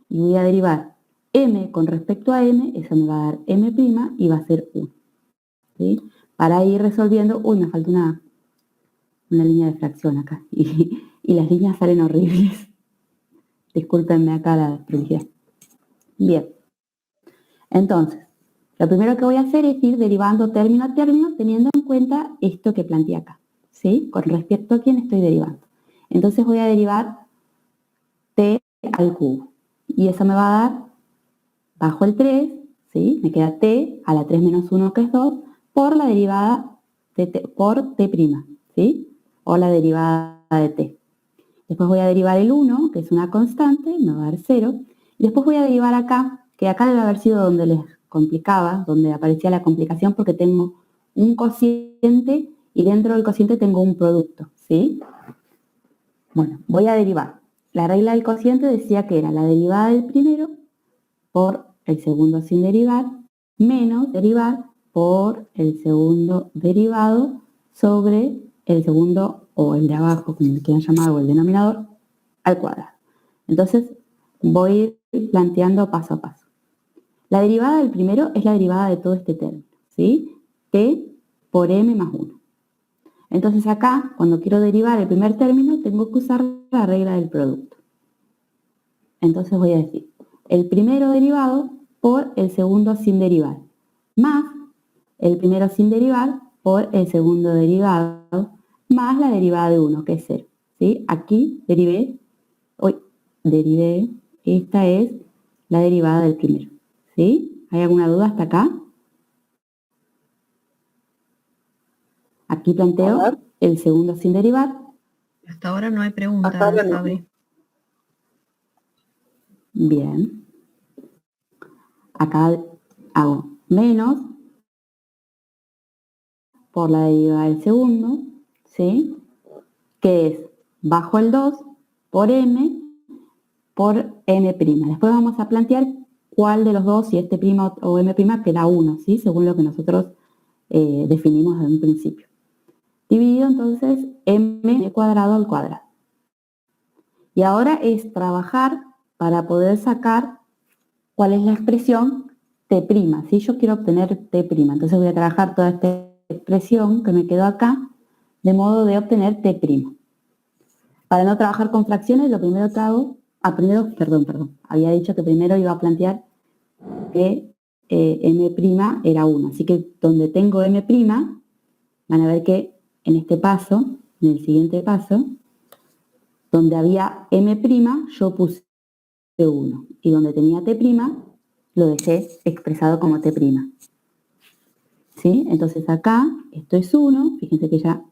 y voy a derivar m con respecto a m, eso me va a dar m', y va a ser 1. ¿Sí? Para ir resolviendo, uy, me falta una línea de fracción acá, y las líneas salen horribles. Discúlpenme acá la prolijidad. Bien. Entonces, lo primero que voy a hacer es ir derivando término a término teniendo en cuenta esto que planteé acá, ¿sí? Con respecto a quién estoy derivando. Entonces voy a derivar t al cubo. Y eso me va a dar, bajo el 3, ¿sí? Me queda t a la 3 menos 1, que es 2, por la derivada de t, por t', ¿sí? O la derivada de t. Después voy a derivar el 1, que es una constante, me va a dar 0. Y después voy a derivar acá, que acá debe haber sido donde les complicaba, donde aparecía la complicación, porque tengo un cociente y dentro del cociente tengo un producto, ¿sí? Bueno, voy a derivar. La regla del cociente decía que era la derivada del primero por el segundo sin derivar, menos derivar por el segundo derivado sobre el segundo o el de abajo, como le quieran llamar, o el denominador, al cuadrado. Entonces, voy a ir planteando paso a paso. La derivada del primero es la derivada de todo este término, ¿sí? T por m más 1. Entonces acá, cuando quiero derivar el primer término, tengo que usar la regla del producto. Entonces voy a decir, el primero derivado por el segundo sin derivar, más el primero sin derivar por el segundo derivado, más la derivada de 1, que es 0. ¿Sí? Aquí derivé, esta es la derivada del primero. ¿Sí? ¿Hay alguna duda hasta acá? Aquí planteo el segundo sin derivar. Hasta ahora no hay preguntas, Sabri. Bien. Acá hago menos por la derivada del segundo, ¿sí? Que es bajo el 2 por m por m'. Después vamos a plantear cuál de los dos, si este prima o m' que da 1, ¿sí? Según lo que nosotros definimos en un principio. Dividido entonces m cuadrado al cuadrado. Y ahora es trabajar para poder sacar cuál es la expresión t', ¿sí? Yo quiero obtener t', entonces voy a trabajar toda esta expresión que me quedó acá, de modo de obtener t'. Para no trabajar con fracciones, lo primero que hago, había dicho que primero iba a plantear que m' era 1, así que donde tengo m', van a ver que en este paso, en el siguiente paso, donde había M', yo puse 1. Y donde tenía T', lo dejé expresado como T'. ¿Sí? Entonces acá, esto es 1, fíjense que ya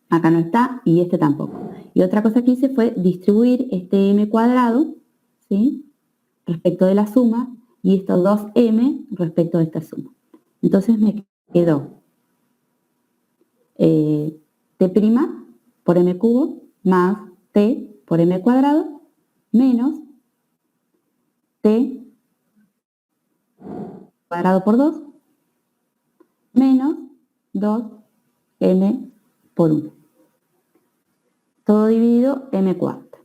acá no está y este tampoco. Y otra cosa que hice fue distribuir este M cuadrado, ¿sí?, respecto de la suma, y estos 2M respecto de esta suma. Entonces me quedó T' por M cubo más T por M cuadrado menos T cuadrado por 2 menos 2M por 1. Todo dividido M cuarta.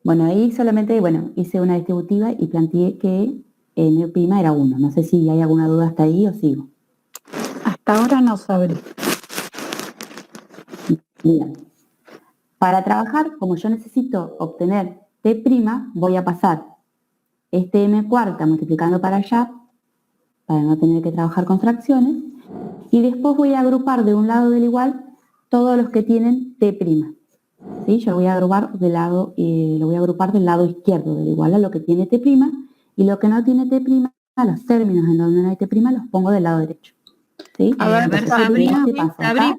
Bueno, ahí solamente, hice una distributiva y planteé que M' era 1. No sé si hay alguna duda hasta ahí o sigo. Hasta ahora no sabré. Bien. Para trabajar, como yo necesito obtener T', voy a pasar este M cuarta multiplicando para allá, para no tener que trabajar con fracciones, y después voy a agrupar de un lado del igual todos los que tienen T'. ¿Sí? Yo lo voy a agrupar del lado izquierdo del igual a lo que tiene T', y lo que no tiene T', a los términos en donde no hay T', los pongo del lado derecho. ¿Sí? A ver, Entonces, Sabri,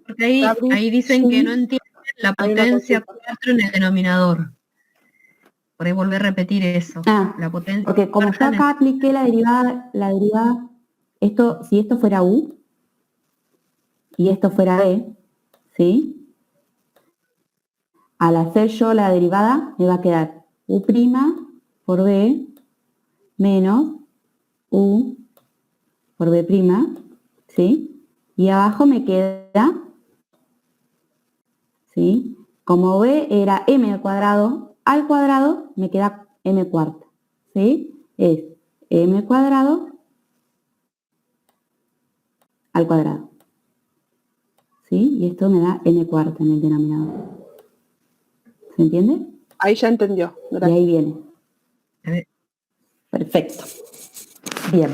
porque ahí dicen sí. que no entienden la Hay una potencia consulta. 4 en el denominador. Por ahí volver a repetir eso. La potencia Porque como yo 4 en el- acá apliqué la derivada, si esto fuera U y esto fuera B, ¿sí? Al hacer yo la derivada me va a quedar U' por B menos U por B', ¿sí? Y abajo me queda, ¿sí? Como B era M al cuadrado me queda M cuarta, ¿sí? Es M cuadrado al cuadrado, ¿sí? Y esto me da N cuarta en el denominador. ¿Se entiende? Ahí ya entendió. Y Gracias. ahí viene. A ver, Perfecto. Bien.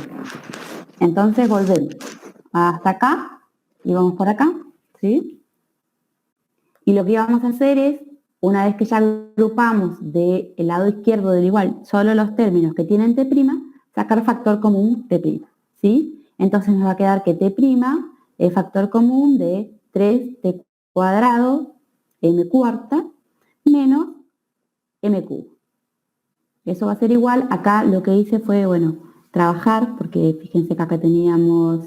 Entonces volvemos hasta acá y vamos por acá, ¿sí? Y lo que vamos a hacer es, una vez que ya agrupamos del lado izquierdo del igual solo los términos que tienen T', sacar factor común T', ¿sí? Entonces nos va a quedar que T' es factor común de 3T cuadrado M cuarta menos M cubo. Eso va a ser igual, acá lo que hice fue, trabajar, porque fíjense que acá teníamos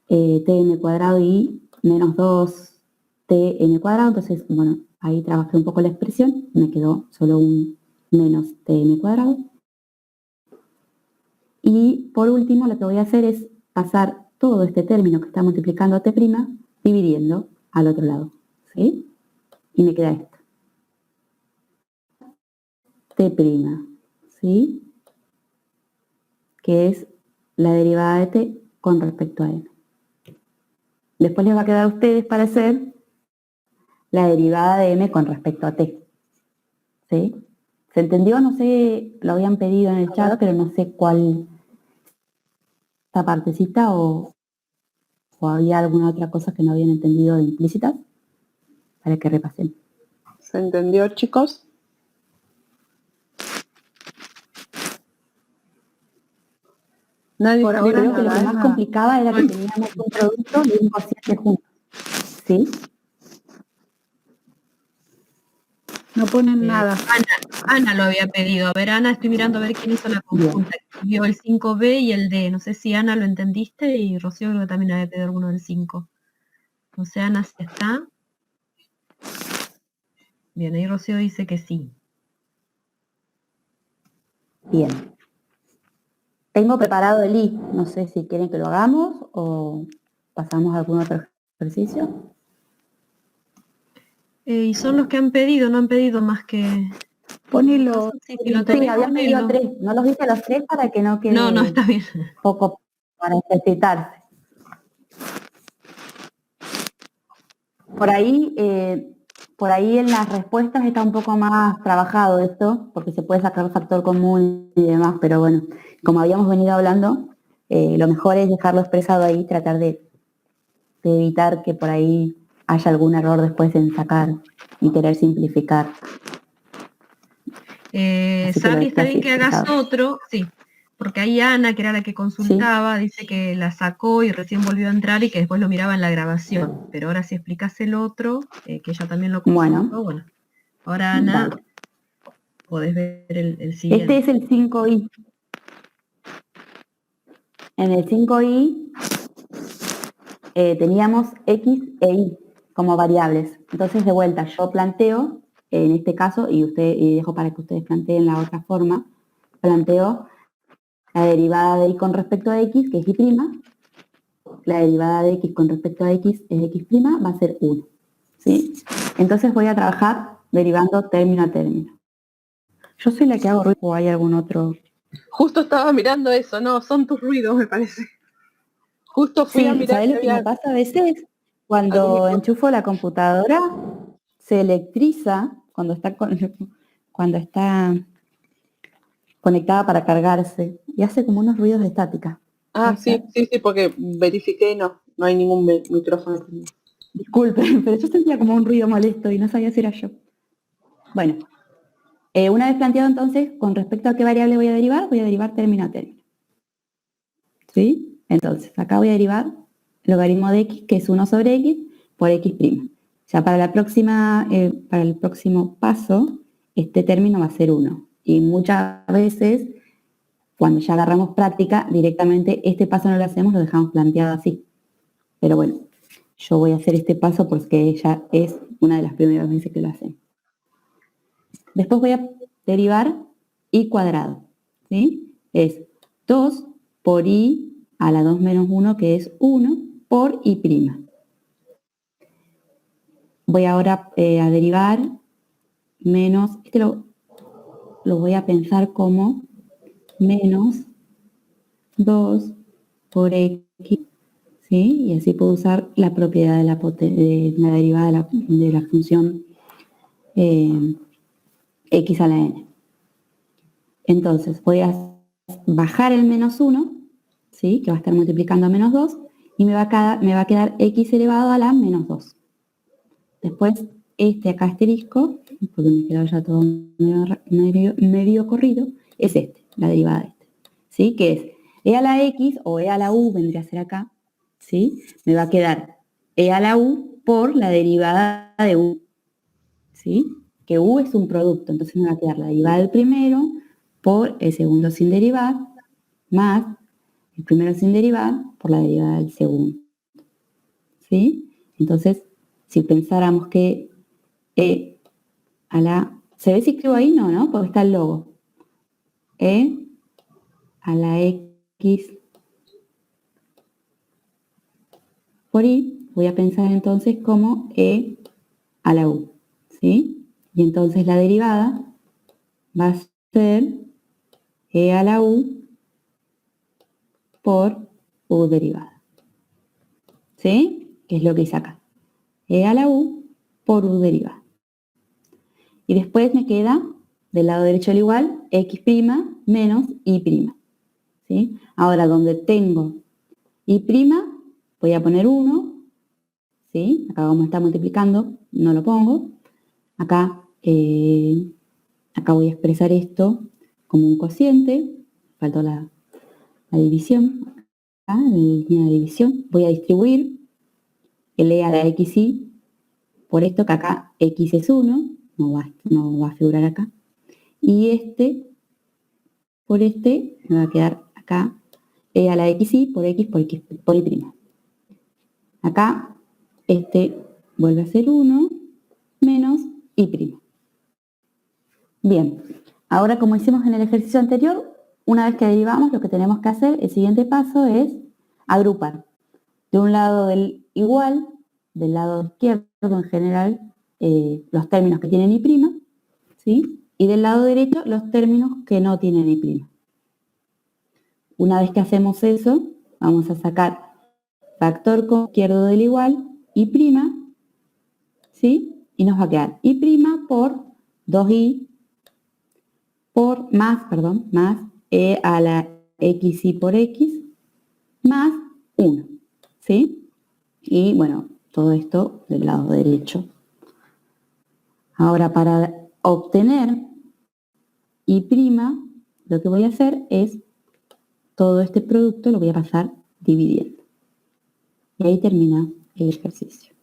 Tm cuadrado y menos 2Tm cuadrado, entonces, ahí trabajé un poco la expresión, me quedó solo un menos Tm cuadrado. Y por último, lo que voy a hacer es pasar todo este término que está multiplicando a T', dividiendo al otro lado, ¿sí? Y me queda esto. T', ¿sí? Que es la derivada de T con respecto a M. Después les va a quedar a ustedes para hacer la derivada de M con respecto a T. ¿Sí? ¿Se entendió? No sé, lo habían pedido en el chat, pero no sé cuál, esta partecita o había alguna otra cosa que no habían entendido de implícitas, para que repasen. ¿Se entendió, chicos? Nadie Por escribe ahora Creo que lo que nada, más complicaba era que teníamos un producto y un cociente juntos. ¿Sí? no ponen nada. Ana lo había pedido. A ver, Ana, estoy mirando a ver quién hizo la consulta. Vio el 5B y el D. No sé si Ana lo entendiste y Rocío creo que también había pedido alguno del 5. No sé, Ana, si está. Bien, ahí Rocío dice que sí. Bien. Tengo preparado el I. No sé si quieren que lo hagamos o pasamos a algún otro ejercicio. Y son los que han pedido, no han pedido más que... Ponelo. Sí, si lo tenés, había pedido ponelo. 3. No los dije los 3 para que no quede No, está bien. poco para ejercitarse. Por ahí en las respuestas está un poco más trabajado esto, porque se puede sacar factor común y demás, pero bueno, como habíamos venido hablando, lo mejor es dejarlo expresado ahí, tratar de evitar que por ahí haya algún error después en sacar y querer simplificar. Sabri, está bien que hagas otro, sí, porque ahí Ana, que era la que consultaba, dice que la sacó y recién volvió a entrar y que después lo miraba en la grabación, pero ahora si explicas el otro, que ella también lo consultó, bueno. Ahora Ana, dale. Podés ver el siguiente. Este es el 5i. En el 5i teníamos x e y como variables. Entonces, de vuelta, yo planteo, en este caso, y dejo para que ustedes planteen la otra forma, planteo la derivada de y con respecto a x, que es y', la derivada de x con respecto a x es x', va a ser 1. ¿Sí? Entonces voy a trabajar derivando término a término. Yo soy la que hago ruido o hay algún otro. Justo estaba mirando eso, no, son tus ruidos, me parece. Justo fui a mirar. ¿Sabés lo que me pasa a veces? Cuando enchufo la computadora, se electriza cuando está conectada para cargarse y hace como unos ruidos de estática. Ah, sí, porque verifiqué y no hay ningún micrófono. Disculpen, pero yo sentía como un ruido molesto y no sabía si era yo. Bueno, una vez planteado entonces, con respecto a qué variable voy a derivar término a término. ¿Sí? Entonces, acá voy a derivar logaritmo de x, que es 1 sobre x, por x'. Ya para el próximo paso, este término va a ser 1. Y muchas veces, cuando ya agarramos práctica, directamente este paso no lo hacemos, lo dejamos planteado así. Pero bueno, yo voy a hacer este paso porque ya es una de las primeras veces que lo hacen. Después voy a derivar y cuadrado, ¿sí? Es 2 por y a la 2 menos 1, que es 1, por y'. Voy ahora a derivar menos, lo voy a pensar como menos 2 por x, ¿sí? Y así puedo usar la propiedad de la derivada de la función x a la n. Entonces voy a bajar el menos 1, ¿sí? Que va a estar multiplicando a menos 2, y me va a quedar x elevado a la menos 2. Después, acá asterisco, porque me quedó ya todo medio corrido, es la derivada de ¿sí? Que es e a la x o e a la u, vendría a ser acá, ¿sí? Me va a quedar e a la u por la derivada de u, ¿sí? Que u es un producto, entonces me va a quedar la derivada del primero por el segundo sin derivar, más el primero sin derivar por la derivada del segundo, ¿sí? Entonces, si pensáramos que e a la... ¿Se ve si escribo ahí? No, porque está el logo. E a la x por y, voy a pensar entonces como e a la u, ¿sí? Y entonces la derivada va a ser e a la u por u derivada, ¿sí? Que es lo que hice acá. E a la u por u derivada. Y después me queda, del lado derecho al igual, x' menos y'. ¿Sí? Ahora, donde tengo y', voy a poner 1. ¿Sí? Acá vamos a estar multiplicando, no lo pongo. Acá voy a expresar esto como un cociente. Faltó la división. Acá, la línea de división. Voy a distribuir el e a la xy por esto, que acá x es 1. No va a figurar acá. Y por me va a quedar acá e a la xy por x por y'. Acá vuelve a ser 1 menos y'. Bien, ahora como hicimos en el ejercicio anterior, una vez que derivamos, lo que tenemos que hacer, el siguiente paso es agrupar. De un lado del igual, del lado izquierdo en general, los términos que tienen y', ¿sí? Y del lado derecho, los términos que no tienen y'. Una vez que hacemos eso, vamos a sacar factor izquierdo del igual, y', ¿sí? Y nos va a quedar y' por 2i más e a la xy por x, más 1, ¿sí? Y bueno, todo esto del lado derecho. Ahora, para obtener Y', lo que voy a hacer es todo este producto lo voy a pasar dividiendo. Y ahí termina el ejercicio.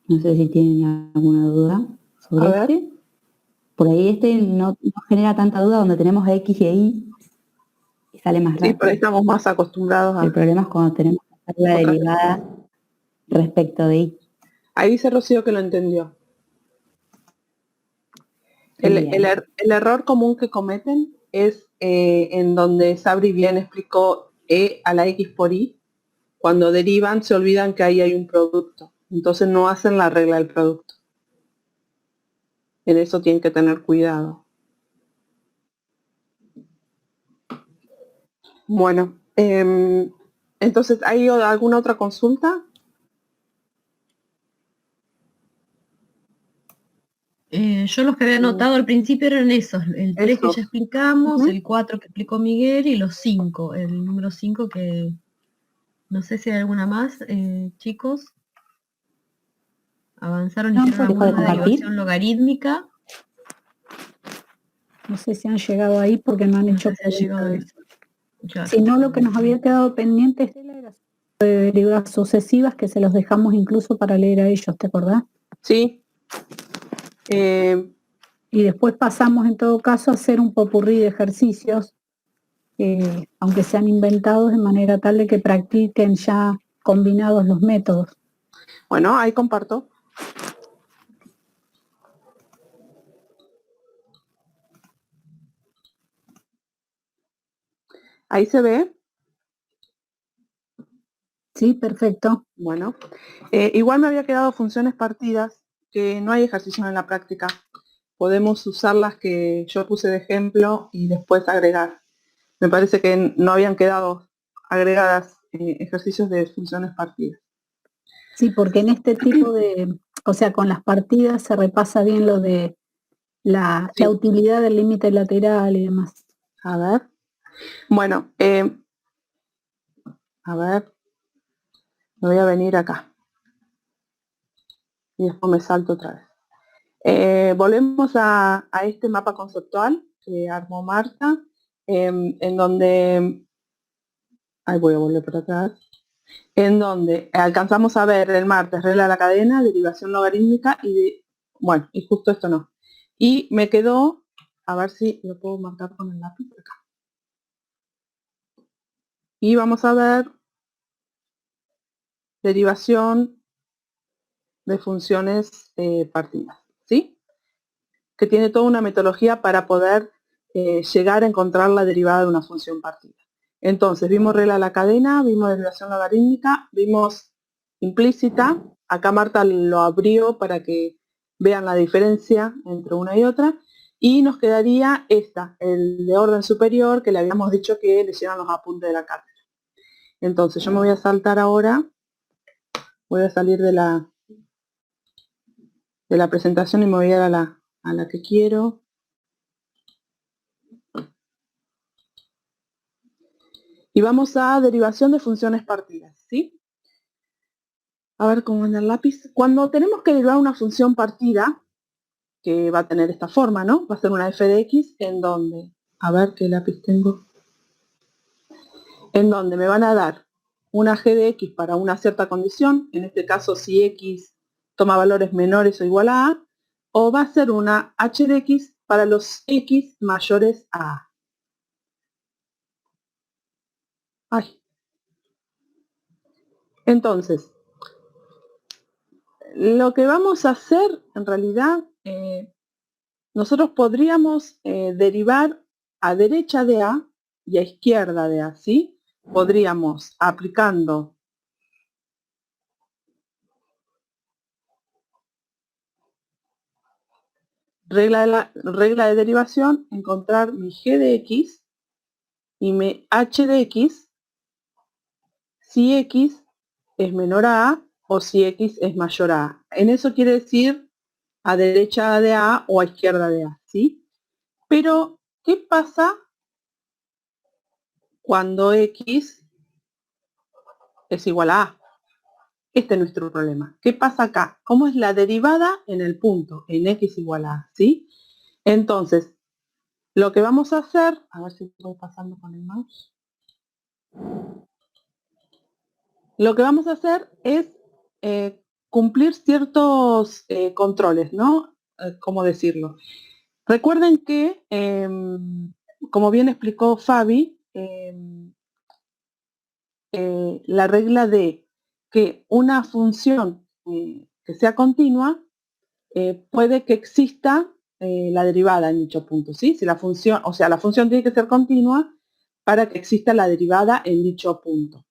No sé si tienen alguna duda sobre este. Por ahí este no genera tanta duda donde tenemos X y Y y sale más rápido. Sí, por ahí estamos más acostumbrados a... El problema es cuando tenemos que hacer la derivada respecto de Y. Ahí dice Rocío que lo entendió. El error común que cometen es en donde Sabri bien explicó E a la X por Y. Cuando derivan se olvidan que ahí hay un producto. Entonces no hacen la regla del producto. En eso tienen que tener cuidado. Bueno, entonces, ¿hay alguna otra consulta? Yo los que había anotado al principio eran esos, el 3 que Esos. ya explicamos, Ujú. el 4 que explicó Miguel y los 5, el número 5 que no sé si hay alguna más, chicos. Avanzaron y No, hicieron ¿dejó de alguna compartir? derivación logarítmica. No sé si han llegado ahí porque no han No hecho sé si ha llegado preguntas. Claro. Si no, lo que nos había quedado pendiente era de derivadas sucesivas que se los dejamos incluso para leer a ellos, ¿te acordás? Sí. Y después pasamos en todo caso a hacer un popurrí de ejercicios, aunque sean inventados de manera tal de que practiquen ya combinados los métodos. Bueno, ahí comparto. Ahí se ve. Sí, perfecto. Bueno, igual me había quedado funciones partidas, que no hay ejercicios en la práctica. Podemos usar las que yo puse de ejemplo y después agregar. Me parece que no habían quedado agregadas ejercicios de funciones partidas. Sí, porque en este tipo de, o sea, con las partidas se repasa bien lo de la utilidad del límite lateral y demás. A ver. Bueno, a ver. Me voy a venir acá. Y después me salto otra vez. Volvemos a este mapa conceptual que armó Marta, en donde, ahí voy a volver para atrás, en donde alcanzamos a ver el martes regla de la cadena, derivación logarítmica bueno, y justo esto no. Y me quedó, a ver si lo puedo marcar con el lápiz acá. Y vamos a ver derivación de funciones partidas, ¿sí? Que tiene toda una metodología para poder llegar a encontrar la derivada de una función partida. Entonces, vimos regla de la cadena, vimos derivación logarítmica, vimos implícita. Acá Marta lo abrió para que vean la diferencia entre una y otra. Y nos quedaría esta, el de orden superior, que le habíamos dicho que le llevan los apuntes de la cátedra. Entonces, yo me voy a saltar ahora, voy a salir de la presentación y me voy a ir a la que quiero. Y vamos a derivación de funciones partidas, ¿sí? A ver cómo anda el lápiz. Cuando tenemos que derivar una función partida, que va a tener esta forma, ¿no? Va a ser una f de x en donde, a ver qué lápiz tengo, en donde me van a dar una g de x para una cierta condición, en este caso si x toma valores menores o igual a a, o va a ser una h de x para los x mayores a a. Ay. Entonces, lo que vamos a hacer, en realidad, nosotros podríamos derivar a derecha de A y a izquierda de A, ¿sí? Podríamos, aplicando regla de derivación, encontrar mi g de x y mi h de x si x es menor a A o si x es mayor a A. En eso quiere decir a derecha de A o a izquierda de A, ¿sí? Pero, ¿qué pasa cuando x es igual a A. Este es nuestro problema. ¿Qué pasa acá? ¿Cómo es la derivada en el punto? En x igual a A, ¿sí? Entonces, lo que vamos a hacer, a ver si estoy pasando con el mouse. Lo que vamos a hacer es cumplir ciertos controles, ¿no? ¿Cómo decirlo? Recuerden que, como bien explicó Fabi, la regla de que una función que sea continua puede que exista la derivada en dicho punto, ¿sí? Si la función, o sea, la función tiene que ser continua para que exista la derivada en dicho punto.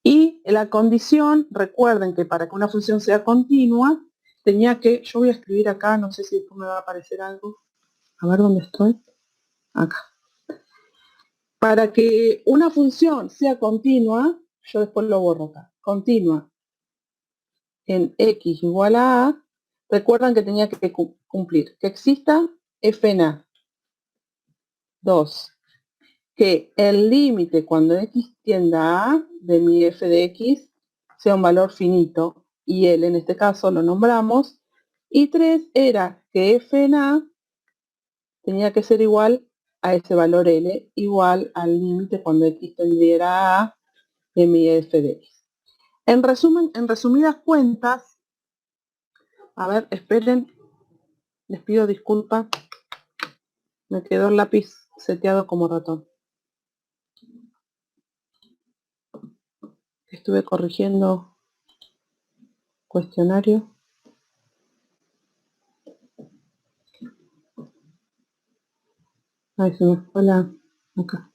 Y la condición, recuerden que para que una función sea continua, tenía que, yo voy a escribir acá, no sé si después me va a aparecer algo. A ver dónde estoy. Acá. Para que una función sea continua, yo después lo borro acá, continua en x igual a A, recuerdan que tenía que cumplir que exista f en A. 2. Que el límite cuando x tienda a A de mi f de x sea un valor finito, y L en este caso lo nombramos. Y 3 era que f en A tenía que ser igual a ese valor L, igual al límite cuando x tendiera a A de mi f de x. En resumen, en resumidas cuentas, a ver, esperen, les pido disculpas, me quedó el lápiz seteado como ratón. Estuve corrigiendo cuestionario. Ay, se me fue la... acá.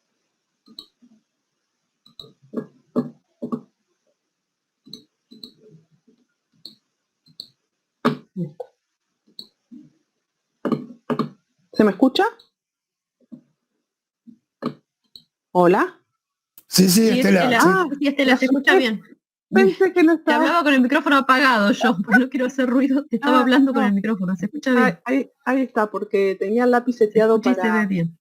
¿Se me escucha? ¿Hola? Sí, Sí, Estela. Estela. Sí, Estela, se escucha bien. Pensé que no Te estaba... hablaba con el micrófono apagado yo, porque no quiero hacer ruido. Te estaba hablando con el micrófono, se escucha bien. Ahí está, porque tenía el lápiz Se seteado escucha y se ve bien.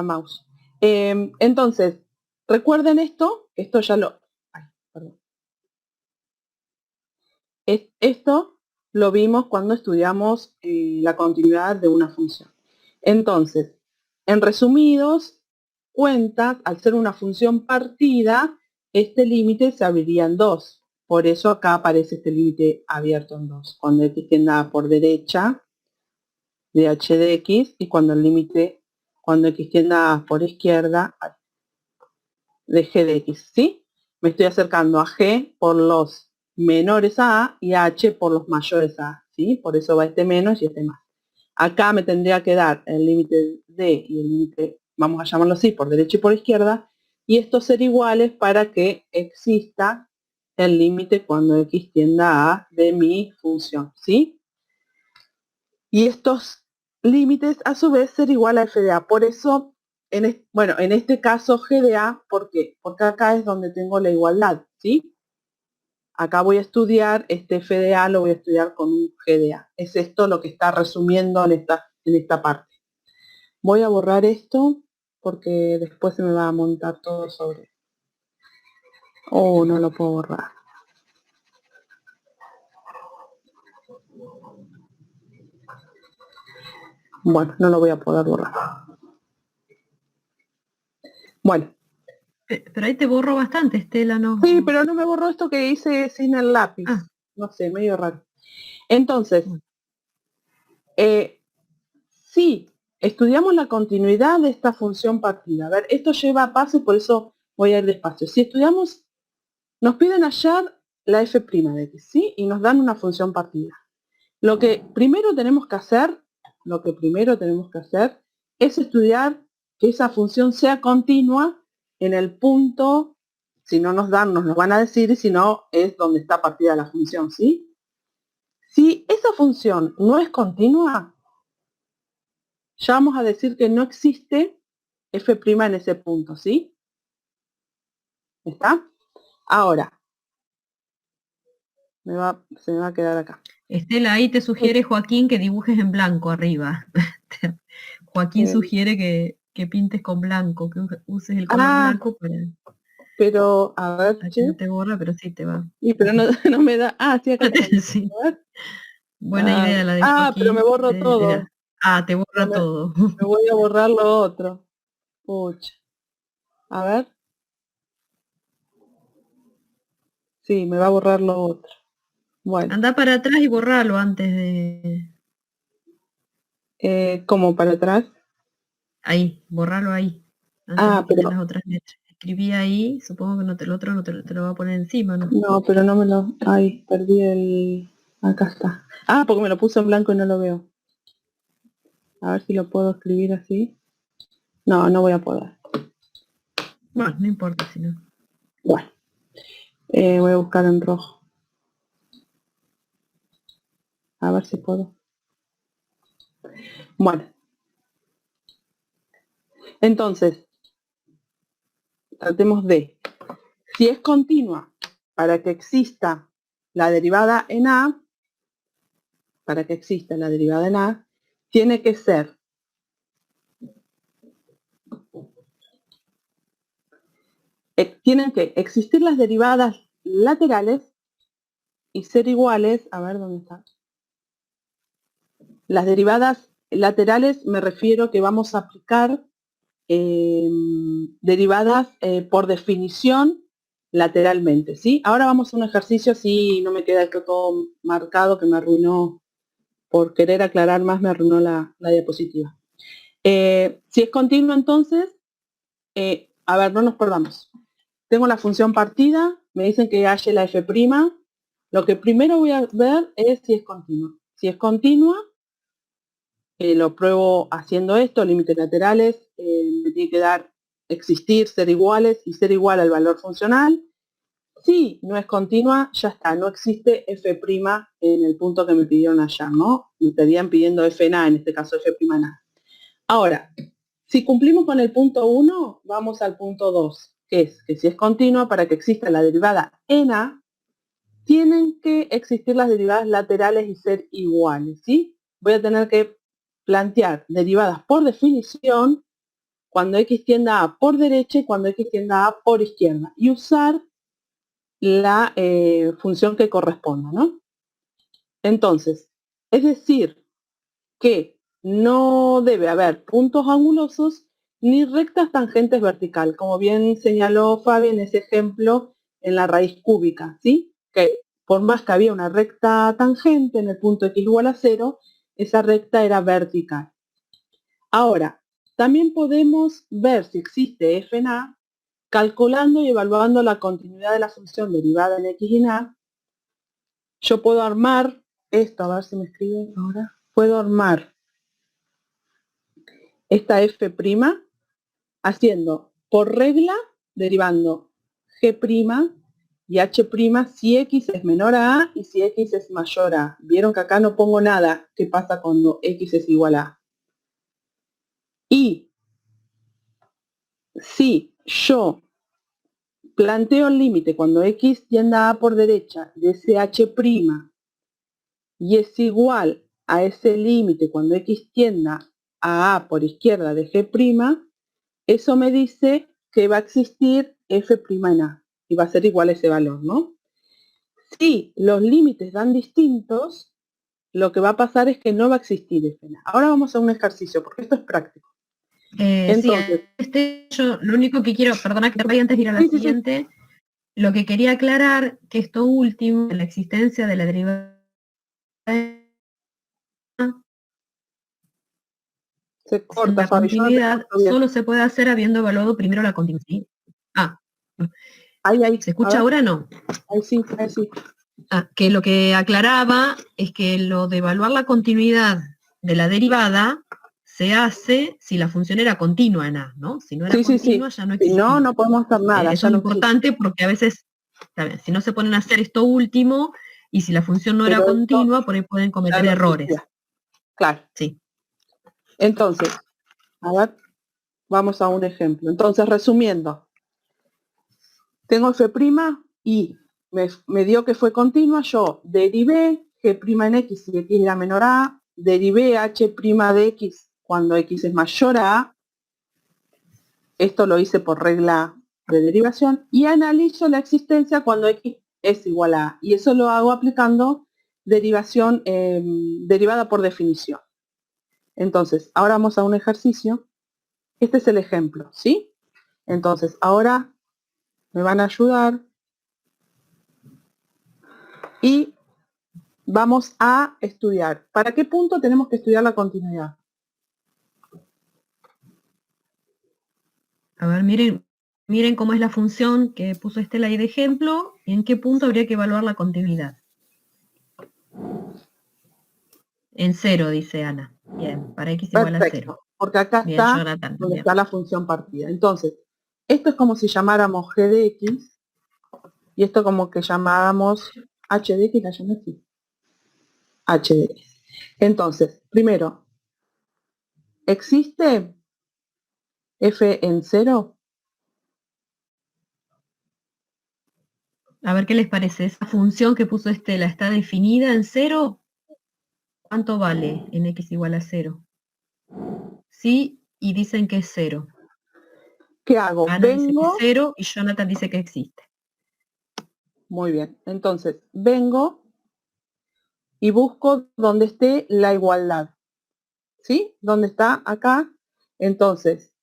mouse. Entonces, recuerden esto ya lo... Ay, perdón. Esto lo vimos cuando estudiamos la continuidad de una función. Entonces, en resumidos cuentas, al ser una función partida, este límite se abriría en 2. Por eso acá aparece este límite abierto en 2. Cuando x tienda por derecha de h de x, y cuando el límite, cuando x tienda por izquierda de g de x, ¿sí? Me estoy acercando a g por los menores a A y a h por los mayores a A, ¿sí? Por eso va este menos y este más. Acá me tendría que dar el límite d y el límite, vamos a llamarlo así, por derecha y por izquierda, y estos ser iguales para que exista el límite cuando x tienda a A de mi función, ¿sí? Y estos límites a su vez ser igual a f de A. Por eso, en este caso g de A, ¿por qué? Porque acá es donde tengo la igualdad, ¿sí? Acá voy a estudiar este f de A, lo voy a estudiar con un g de A. Es esto lo que está resumiendo en esta parte. Voy a borrar esto porque después se me va a montar todo sobre. Oh, no lo puedo borrar. Bueno, no lo voy a poder borrar. Bueno. Pero ahí te borro bastante, Estela, ¿no? Sí, pero no me borró esto que hice sin el lápiz. No sé, medio raro. Entonces, si estudiamos la continuidad de esta función partida, a ver, esto lleva a paso, por eso voy a ir despacio. Si estudiamos, nos piden hallar la f' de x, ¿sí? Y nos dan una función partida. Lo que primero tenemos que hacer es estudiar que esa función sea continua en el punto, si no nos dan, nos lo van a decir, y si no, es donde está partida la función, ¿sí? Si esa función no es continua, ya vamos a decir que no existe f' en ese punto, ¿sí? ¿Está? Ahora, se me va a quedar acá. Estela, ahí te sugiere Joaquín que dibujes en blanco arriba. Joaquín sugiere que pintes con blanco, que uses el color blanco para... pero a ver, Aquí no te borra, pero sí te va. y pero no, no me da, sí, acá está. Sí. A ver. Buena idea la de pero me borro todo. Te borra todo. Me voy a borrar lo otro. Pucha. A ver. Sí, me va a borrar lo otro. Bueno. Anda para atrás y borralo antes de... ¿Cómo para atrás? Ahí, borralo ahí. Antes de que pero las otras letras. Escribí ahí, supongo que el otro no te lo va a poner encima, ¿no? no, pero no me lo... Ay, perdí el... Acá está. Porque me lo puso en blanco y no lo veo. A ver si lo puedo escribir así. No, no voy a poder. Bueno, no importa si no. Bueno. Voy a buscar en rojo. A ver si puedo. Bueno. Entonces, tratemos de... Si es continua, para que exista la derivada en A, tiene que ser tienen que existir las derivadas laterales y ser iguales. A ver, ¿dónde está? Las derivadas laterales me refiero que vamos a aplicar derivadas por definición lateralmente, ¿sí? Ahora vamos a un ejercicio, así no me queda esto todo marcado, que me arruinó, por querer aclarar más, me arruinó la diapositiva. Si es continuo, entonces, a ver, no nos perdamos. Tengo la función partida, me dicen que halle la f'. Lo que primero voy a ver es si es continua. Si es continua, lo pruebo haciendo esto, límites laterales, me tiene que dar existir, ser iguales y ser igual al valor funcional. Si no es continua, ya está, no existe f' en el punto que me pidieron allá, ¿no? Me estarían pidiendo f en A, en este caso f' en A. Ahora, si cumplimos con el punto 1, vamos al punto 2, que es que si es continua, para que exista la derivada en A, tienen que existir las derivadas laterales y ser iguales, ¿sí? Voy a tener que plantear derivadas por definición cuando x tienda a por derecha y cuando x tienda a por izquierda, y usar la función que corresponda, ¿no? Entonces, es decir, que no debe haber puntos angulosos ni rectas tangentes vertical, como bien señaló Fabi en ese ejemplo en la raíz cúbica, ¿sí? Que por más que había una recta tangente en el punto x igual a 0, esa recta era vertical. Ahora, también podemos ver si existe f en A calculando y evaluando la continuidad de la función derivada en x y en A. Yo puedo armar esto, a ver si me escriben ahora. Puedo armar esta f' haciendo por regla, derivando g' y h' si x es menor a y si x es mayor a. Vieron que acá no pongo nada. ¿Qué pasa cuando x es igual a? Y si yo planteo el límite cuando x tienda a por derecha de ese h' y es igual a ese límite cuando x tienda a por izquierda de g', eso me dice que va a existir f' en A y va a ser igual a ese valor, ¿no? Si los límites dan distintos, lo que va a pasar es que no va a existir f en A. Ahora vamos a un ejercicio, porque esto es práctico. Entonces, yo lo único que quiero, perdona que te vaya antes de ir a la siguiente, lo que quería aclarar, que esto último, la existencia de la derivada se corta, la Fabi, continuidad solo se puede hacer habiendo evaluado primero la continuidad. Ahí. ¿Se escucha ahora o no? Ahí sí. Que lo que aclaraba es que lo de evaluar la continuidad de la derivada se hace si la función era continua en A, ¿no? Si no era continua ya no existe. Si no, no podemos hacer nada. Eso es importante porque a veces, si no se ponen a hacer esto último y si la función no era continua, por ahí pueden cometer errores. Claro. Sí. Entonces, a ver, vamos a un ejemplo. Entonces, resumiendo, tengo f' y me dio que fue continua, yo derivé g' en x si x era menor a, derivé h' de x cuando x es mayor a, esto lo hice por regla de derivación y analizo la existencia cuando x es igual a a. Y eso lo hago aplicando derivación derivada por definición. Entonces, ahora vamos a un ejercicio. Este es el ejemplo, ¿sí? Entonces, ahora me van a ayudar y vamos a estudiar. ¿Para qué punto tenemos que estudiar la continuidad? A ver, miren cómo es la función que puso Estela ahí de ejemplo y en qué punto habría que evaluar la continuidad. En 0, dice Ana. Bien, para x igual a 0. Perfecto, porque acá Bien, está Jonathan, donde bien. está la función partida. Entonces, esto es como si llamáramos g de x y esto como que llamáramos h de x, la llamé así. H de x. Entonces, primero, ¿existe f en 0? A ver qué les parece. ¿Esa función que puso Estela está definida en 0? ¿Cuánto vale en x igual a 0? Sí, y dicen que es 0. ¿Qué hago? Ana dice que es Vengo, 0 y Jonathan dice que existe. muy bien, entonces vengo y busco donde esté la igualdad. ¿Sí? ¿Dónde está? Acá. Entonces,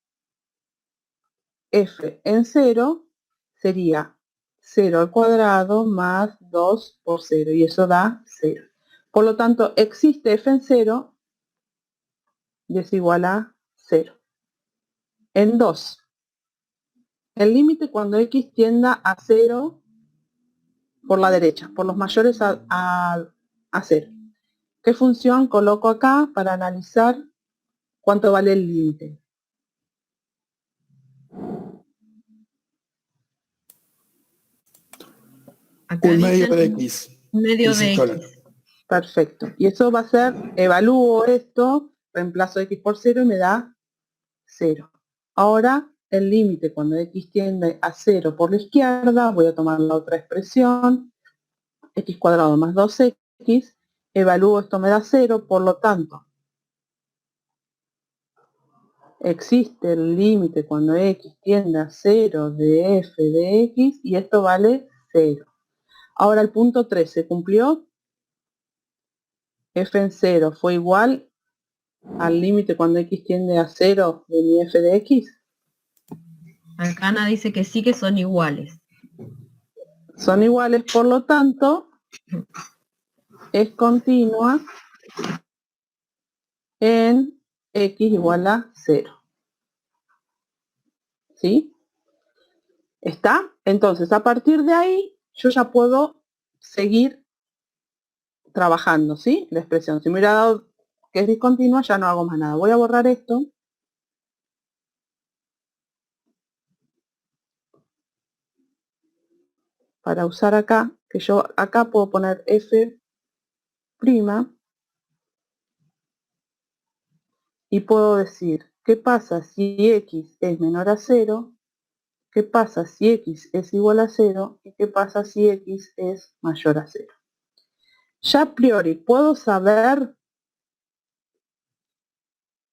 f en 0 sería 0 al cuadrado más 2 por 0, y eso da 0. Por lo tanto, existe f en 0 y es igual a 0. En 2, el límite cuando x tienda a 0 por la derecha, por los mayores a 0. ¿Qué función coloco acá para analizar cuánto vale el límite? Acá Un medio dicen de X. un medio Dice de Stoller. x. Perfecto. Y eso va a ser, evalúo esto, reemplazo x por 0 y me da 0. Ahora, el límite cuando x tiende a 0 por la izquierda, voy a tomar la otra expresión, x cuadrado más 2x, evalúo esto me da 0, por lo tanto, existe el límite cuando x tiende a 0 de f de x y esto vale 0. Ahora el punto 3 se cumplió, f en 0 fue igual al límite cuando x tiende a 0 de mi f de x. Acá Ana dice que sí, que son iguales. Son iguales, por lo tanto, es continua en x igual a 0. ¿Sí? ¿Está? Entonces, a partir de ahí, yo ya puedo seguir trabajando, ¿sí? La expresión. Si me hubiera dado que es discontinua, ya no hago más nada. Voy a borrar esto. Para usar acá, que yo acá puedo poner f' y puedo decir, ¿qué pasa si x es menor a 0? ¿Qué pasa si x es igual a 0? ¿Y qué pasa si x es mayor a 0? Ya a priori, ¿puedo saber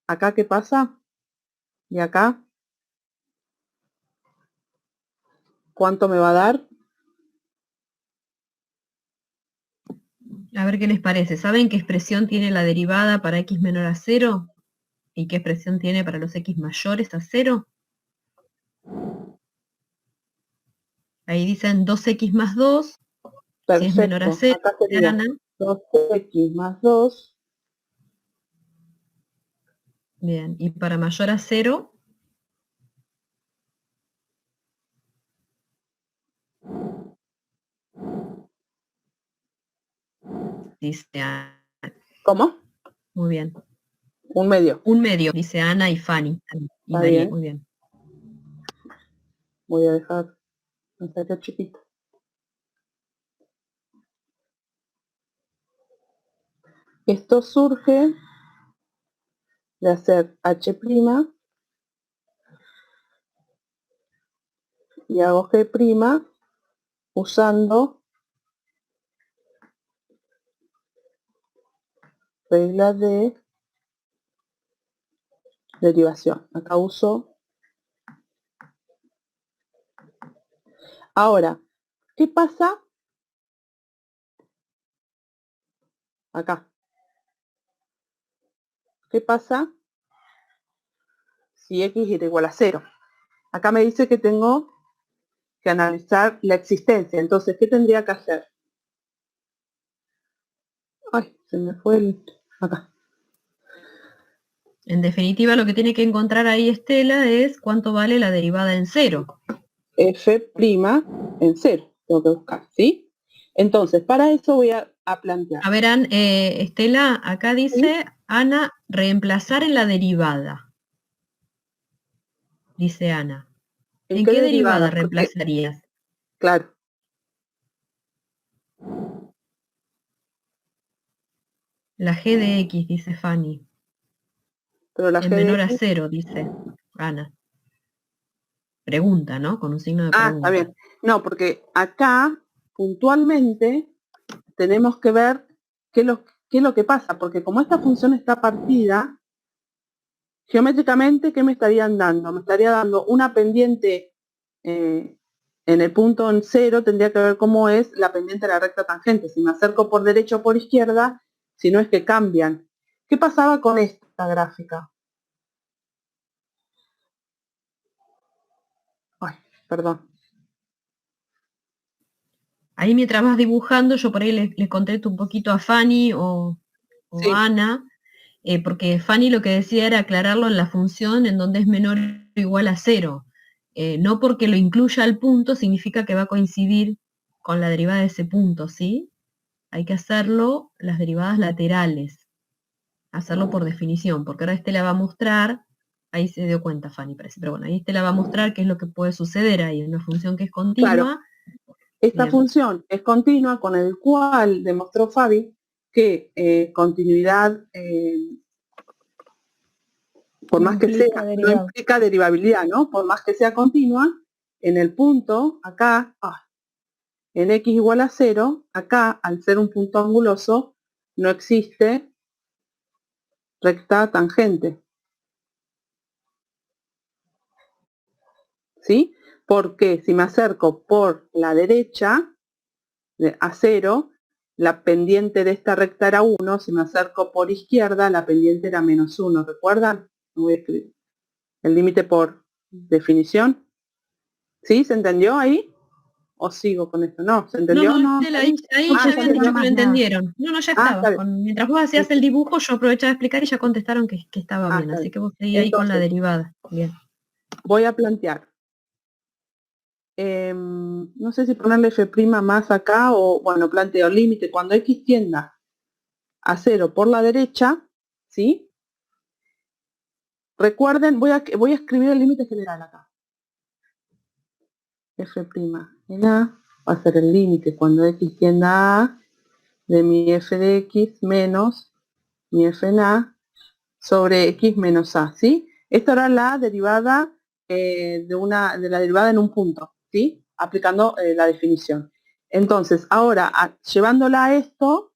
acá qué pasa? ¿Y acá? ¿Cuánto me va a dar? A ver qué les parece. ¿Saben qué expresión tiene la derivada para x menor a 0? ¿Y qué expresión tiene para los x mayores a 0? Ahí dicen 2x más 2, si es menor a Perfecto. 0, Acá sería Ana. 2x más 2. Bien, y para mayor a 0, dice Ana. ¿Cómo? Muy bien. Un medio. Un medio, dice Ana y Fanny. Y Está María, bien. muy bien. Voy a dejar un saco chiquito. Esto surge de hacer h' y hago g' usando regla de derivación. Acá uso Ahora, ¿qué pasa acá? ¿Qué pasa si x era igual a 0? Acá me dice que tengo que analizar la existencia. Entonces, ¿qué tendría que hacer? Ay, se me fue el... acá. En definitiva, lo que tiene que encontrar ahí Estela es cuánto vale la derivada en 0. F' en 0. Tengo que buscar, ¿sí? Entonces, para eso voy a plantear. A ver, Estela, acá dice, Ana, reemplazar en la derivada. Dice Ana. ¿En qué derivada reemplazarías? Claro. La g de x, dice Fanny. Pero la Es g de menor a x... 0, dice Ana. Pregunta, ¿no? Con un signo de pregunta. Está bien. No, porque acá, puntualmente, tenemos que ver qué es lo que pasa. Porque como esta función está partida, geométricamente, ¿qué me estarían dando? Me estaría dando una pendiente en el punto en 0, tendría que ver cómo es la pendiente de la recta tangente. Si me acerco por derecha o por izquierda, si no es que cambian. ¿Qué pasaba con esta gráfica? Ay, perdón. Ahí mientras vas dibujando, yo por ahí les contesto un poquito a Fanny o Sí. a Ana, porque Fanny lo que decía era aclararlo en la función en donde es menor o igual a 0. No porque lo incluya al punto significa que va a coincidir con la derivada de ese punto, ¿sí? Hay que hacerlo las derivadas laterales, hacerlo por definición, porque ahora Estela va a mostrar, ahí se dio cuenta Fanny parece, pero bueno, ahí Estela va a mostrar qué es lo que puede suceder ahí, una función que es continua. Claro. Esta Bien. función es continua, con el cual demostró Fabi que continuidad, por No más que implica sea, no derivado. implica derivabilidad, ¿no? Por más que sea continua, en el punto, acá, en x igual a 0, acá, al ser un punto anguloso, no existe recta tangente. ¿Sí? Porque si me acerco por la derecha, a 0, la pendiente de esta recta era 1, si me acerco por izquierda, la pendiente era menos 1, ¿recuerdan? Voy a escribir el límite por definición. ¿Sí? ¿Se entendió ahí? ¿O sigo con esto? ¿No? ¿Se entendió? No, Estela, ahí no ya se habían entendió dicho que más lo nada. entendieron. No, ya está estaba. bien. Mientras vos hacías el dibujo, yo aprovechaba de explicar y ya contestaron que estaba bien. Está Así bien. que vos seguí ahí con la Entonces, derivada. Bien. voy a plantear. No sé si ponerle f' más acá o, bueno, planteo límite cuando x tienda a 0 por la derecha, ¿sí? Recuerden, voy a escribir el límite general acá. F' en A va a ser el límite cuando x tienda a A de mi f de x menos mi f en A sobre x menos A, ¿sí? Esta era la derivada de la derivada en un punto, ¿sí? Aplicando la definición. Entonces, ahora, llevándola a esto,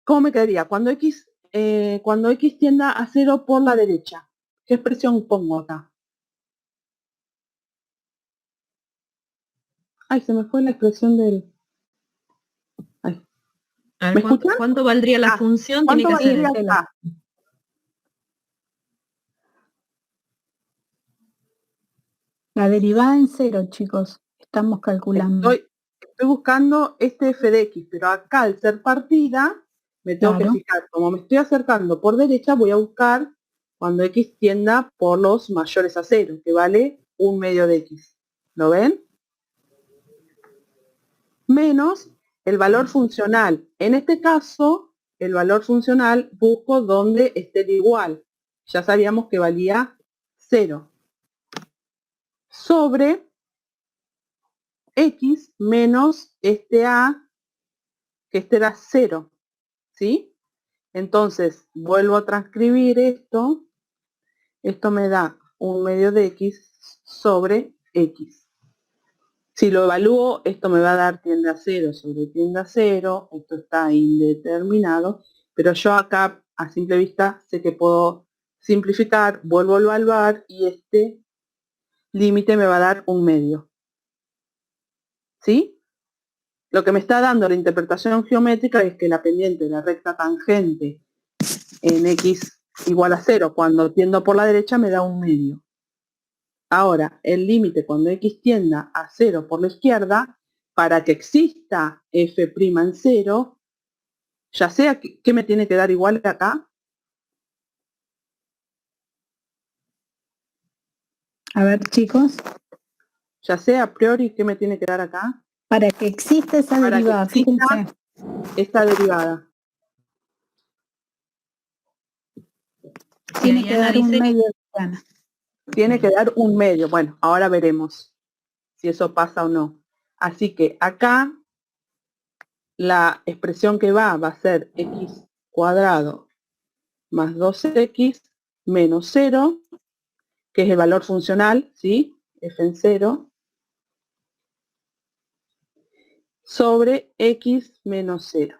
¿cómo me quedaría? Cuando x tienda a 0 por la derecha, ¿qué expresión pongo acá? Ay, se me fue la expresión del... Ay. A ver, ¿Me escuchan? ¿cuánto valdría la función? Tiene ¿Cuánto que ser valdría acá? La derivada en 0, chicos. Estamos calculando. Estoy buscando este f de x, pero acá al ser partida, me tengo que fijar. Como me estoy acercando por derecha, voy a buscar cuando x tienda por los mayores a 0, que vale 1/2 de x. ¿Lo ven? Menos el valor funcional. En este caso, el valor funcional busco donde esté el igual. Ya sabíamos que valía 0. Sobre x menos este a, que este era 0. ¿Sí? Entonces, vuelvo a transcribir esto. Esto me da 1/2 de x sobre x. Si lo evalúo, esto me va a dar tiende a 0 sobre tiende a 0. Esto está indeterminado. Pero yo acá, a simple vista, sé que puedo simplificar, vuelvo a evaluar y este límite me va a dar 1/2. ¿sí? Lo que me está dando la interpretación geométrica es que la pendiente de la recta tangente en x igual a 0 cuando tiendo por la derecha me da 1/2. Ahora, el límite cuando x tienda a 0 por la izquierda, para que exista f' en 0, ya sea que me tiene que dar igual acá. A ver, chicos, Ya sea a priori que me tiene que dar acá. para que exista esa Para que derivada, exista fíjense. esta derivada. Tiene ahí que Ana dar un dice- medio de Ana. Tiene que dar 1/2. Bueno, ahora veremos si eso pasa o no. Así que acá la expresión que va a ser x cuadrado más 2x menos 0, que es el valor funcional, ¿sí? F en 0, sobre x menos 0.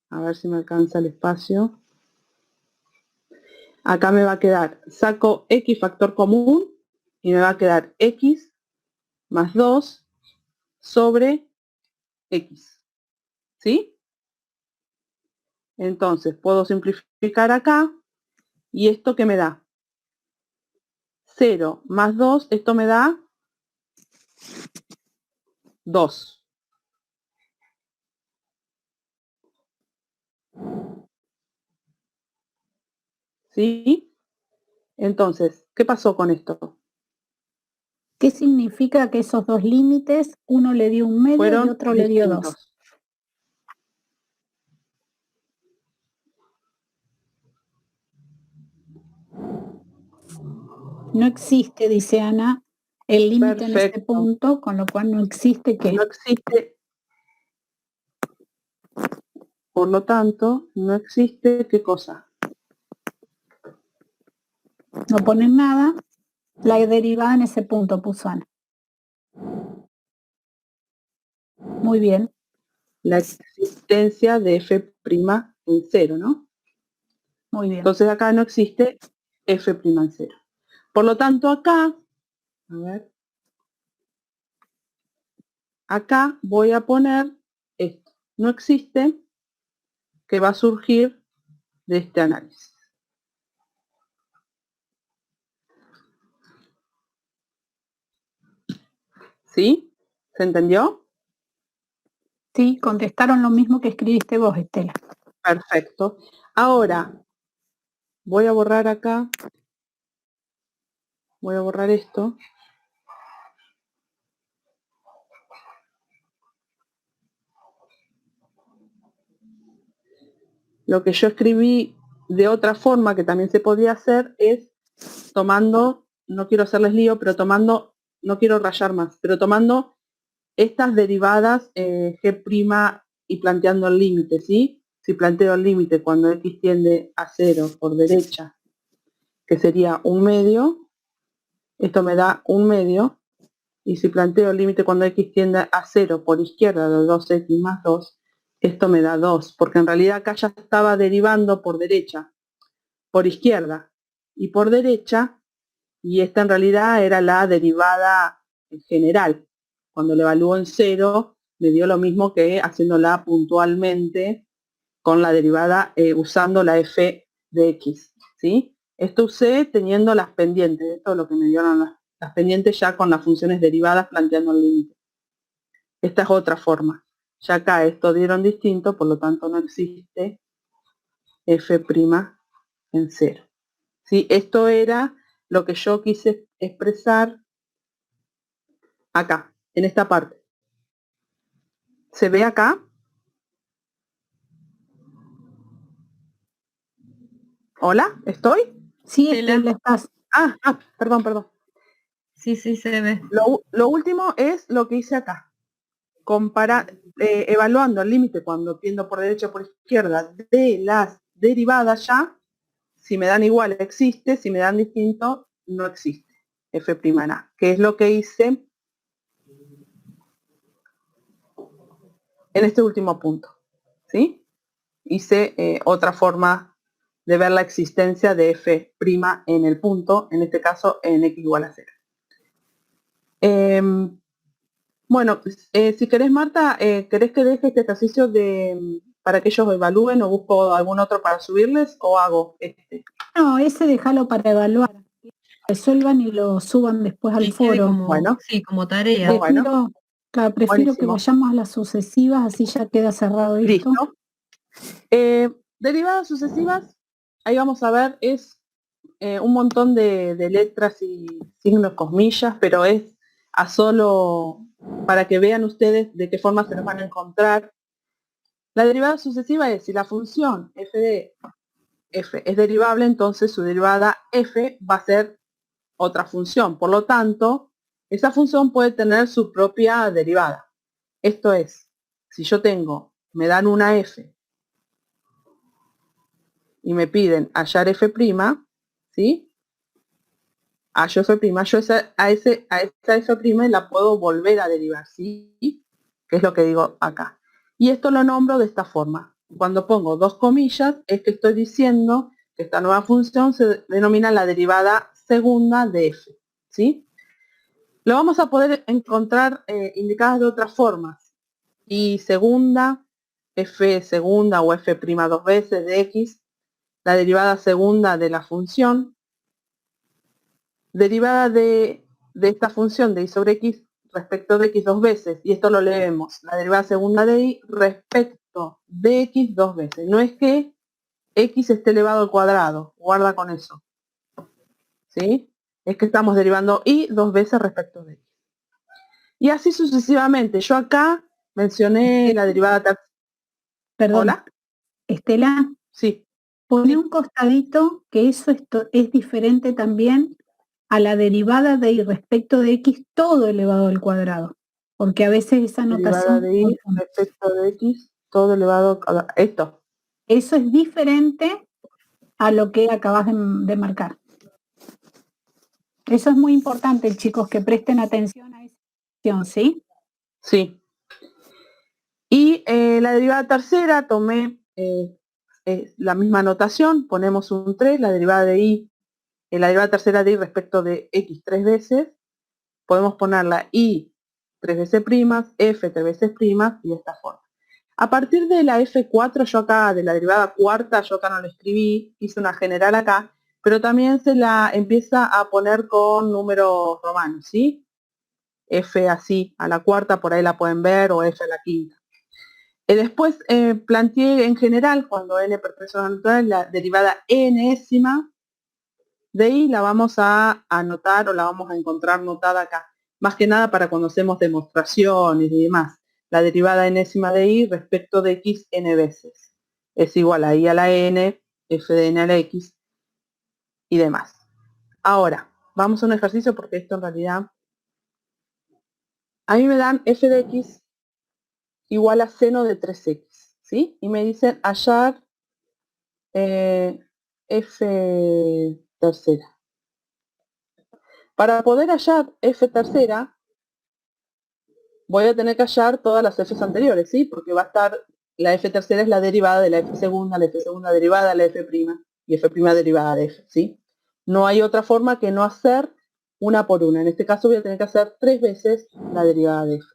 A ver si me alcanza el espacio. Acá me va a quedar, saco x factor común y me va a quedar x más 2 sobre x. ¿Sí? Entonces puedo simplificar acá y esto que me da 0 más 2, esto me da 2. ¿Sí? Entonces, ¿qué pasó con esto? ¿Qué significa que esos dos límites, uno le dio un medio y Fueron otro le dio 2? distintos. No existe, dice Ana, el límite en este Perfecto. punto, con lo cual no existe que No existe. Por lo tanto, no existe, ¿qué cosa? no ponen nada, la derivada en ese punto puso Ana. Muy bien. La existencia de f' en 0, ¿no? Muy bien. Entonces acá no existe f' en 0. Por lo tanto, acá, a ver, acá voy a poner esto. No existe, que va a surgir de este análisis. ¿Sí? ¿Se entendió? Sí, contestaron lo mismo que escribiste vos, Estela. Perfecto. Ahora, voy a borrar acá. Voy a borrar esto. Lo que yo escribí de otra forma que también se podía hacer es tomando, no quiero hacerles lío, pero tomando, no quiero rayar más, pero tomando estas derivadas g' y planteando el límite, ¿sí? Si planteo el límite cuando x tiende a 0 por derecha, que sería 1/2, esto me da 1/2, y si planteo el límite cuando x tiende a 0 por izquierda de 2x más 2, esto me da 2, porque en realidad acá ya estaba derivando por derecha, por izquierda y por derecha, y esta en realidad era la derivada general. Cuando la evalúo en 0, me dio lo mismo que haciéndola puntualmente con la derivada usando la f de x, ¿sí? Esto usé teniendo las pendientes, esto es lo que me dieron las pendientes ya con las funciones derivadas planteando el límite. Esta es otra forma. Ya acá esto dieron distinto, por lo tanto no existe f' en 0. ¿Sí? Esto era lo que yo quise expresar acá, en esta parte. ¿Se ve acá? ¿Hola? ¿Estoy? Sí, Estela. Estela, estás. Perdón. Sí, se ve. Lo último es lo que hice acá. Evaluando el límite cuando tiendo por derecha o por izquierda de las derivadas ya, si me dan igual existe, si me dan distinto no existe f' en a, que es lo que hice en este último punto, ¿sí? Hice otra forma de ver la existencia de f' en el punto, en este caso en x igual a 0. Bueno, si querés, Marta, ¿querés que deje este ejercicio para que ellos evalúen o busco algún otro para subirles o hago este? No, ese déjalo para evaluar. Resuelvan y lo suban después al Que quede foro. como, Bueno. sí, como tarea. Bueno. Prefiero que Buenísimo. vayamos a las sucesivas, así ya queda cerrado esto. Listo. Derivadas sucesivas, ahí vamos a ver, es un montón de letras y signos, comillas, pero es a solo para que vean ustedes de qué forma se los van a encontrar. La derivada sucesiva es si la función f de f es derivable, entonces su derivada f va a ser otra función. Por lo tanto, esa función puede tener su propia derivada. Esto es, si yo me dan una f y me piden hallar f', ¿sí? Hallo f', yo a esa f' la puedo volver a derivar, ¿sí? Que es lo que digo acá. Y esto lo nombro de esta forma. Cuando pongo dos comillas, es que estoy diciendo que esta nueva función se denomina la derivada segunda de f, ¿sí? Lo vamos a poder encontrar indicadas de otras formas. Y segunda, f segunda o f' dos veces de x, la derivada segunda de la función, derivada de esta función de y sobre x respecto de x dos veces, y esto lo leemos, la derivada segunda de y respecto de x dos veces. No es que x esté elevado al cuadrado, guarda con eso, ¿sí? Es que estamos derivando y dos veces respecto de x. Y así sucesivamente. Yo acá mencioné la derivada tercera. Perdón. ¿Hola? Estela, Sí. pone un costadito que eso es diferente también a la derivada de y respecto de x todo elevado al cuadrado, porque a veces esa Derivada notación de y respecto de x, todo elevado a esto. eso es diferente a lo que acabas de marcar. Eso es muy importante, chicos, que presten atención a esa cuestión, ¿sí? Sí. Y la derivada tercera, tomé la misma notación, ponemos un 3, la derivada de y, la derivada tercera de y respecto de x tres veces, podemos ponerla y tres veces primas, f tres veces primas, y de esta forma. A partir de la f4, yo acá, de la derivada cuarta, yo acá no lo escribí, hice una general acá, pero también se la empieza a poner con números romanos, ¿sí? F así, a la cuarta, por ahí la pueden ver, o F a la quinta. Después planteé en general, cuando n pertenece a una natural, la derivada enésima de y la vamos a anotar o la vamos a encontrar notada acá. Más que nada para cuando hacemos demostraciones y demás. La derivada enésima de y respecto de x n veces. Es igual a y a la n, f de n a la x y demás. Ahora, vamos a un ejercicio porque esto en realidad... A mí me dan f de x igual a seno de 3x, ¿sí? Y me dicen hallar f tercera. Para poder hallar f tercera, voy a tener que hallar todas las f's anteriores, ¿sí? Porque va a estar, la f tercera es la derivada de la f segunda derivada de la f' y f' derivada de f, ¿sí? No hay otra forma que no hacer una por una. En este caso voy a tener que hacer 3 veces la derivada de f.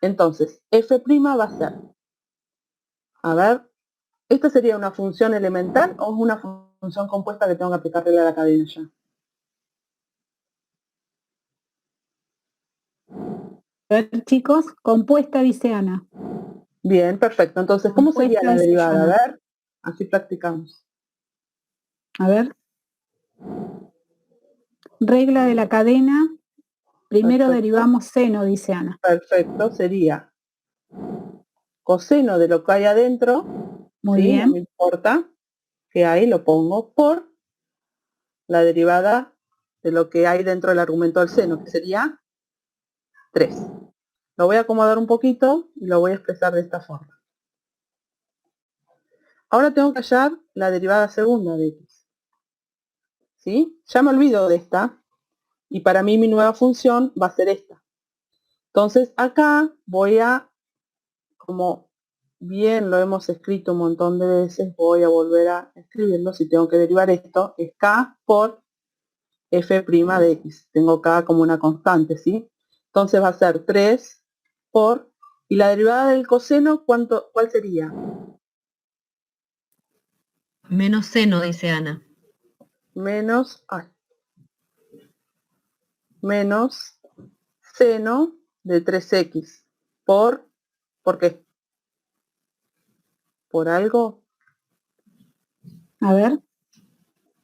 Entonces, f' va a ser, a ver, ¿esta sería una función elemental o es una función compuesta que tengo que aplicarle a la cadena ya? A ver, chicos, compuesta, dice Ana. Bien, perfecto. Entonces, ¿cómo sería la Compuesta se derivada? A llama. ver, así practicamos. A ver. Regla de la cadena. Primero Perfecto. derivamos seno, dice Ana. Perfecto, sería coseno de lo que hay adentro, Muy ¿sí? bien. No me importa que hay, lo pongo por la derivada de lo que hay dentro del argumento del seno, que sería 3. Lo voy a acomodar un poquito y lo voy a expresar de esta forma. Ahora tengo que hallar la derivada segunda de x, ¿sí? Ya me olvido de esta, y para mí mi nueva función va a ser esta. Entonces acá voy a, como bien lo hemos escrito un montón de veces, voy a volver a escribirlo. Si tengo que derivar esto, es k por f' de x. Tengo k como una constante, ¿sí? Entonces va a ser 3 por, y la derivada del coseno, ¿cuál sería? Menos seno, dice Ana. Menos seno de 3x ¿por qué? ¿Por algo? A ver,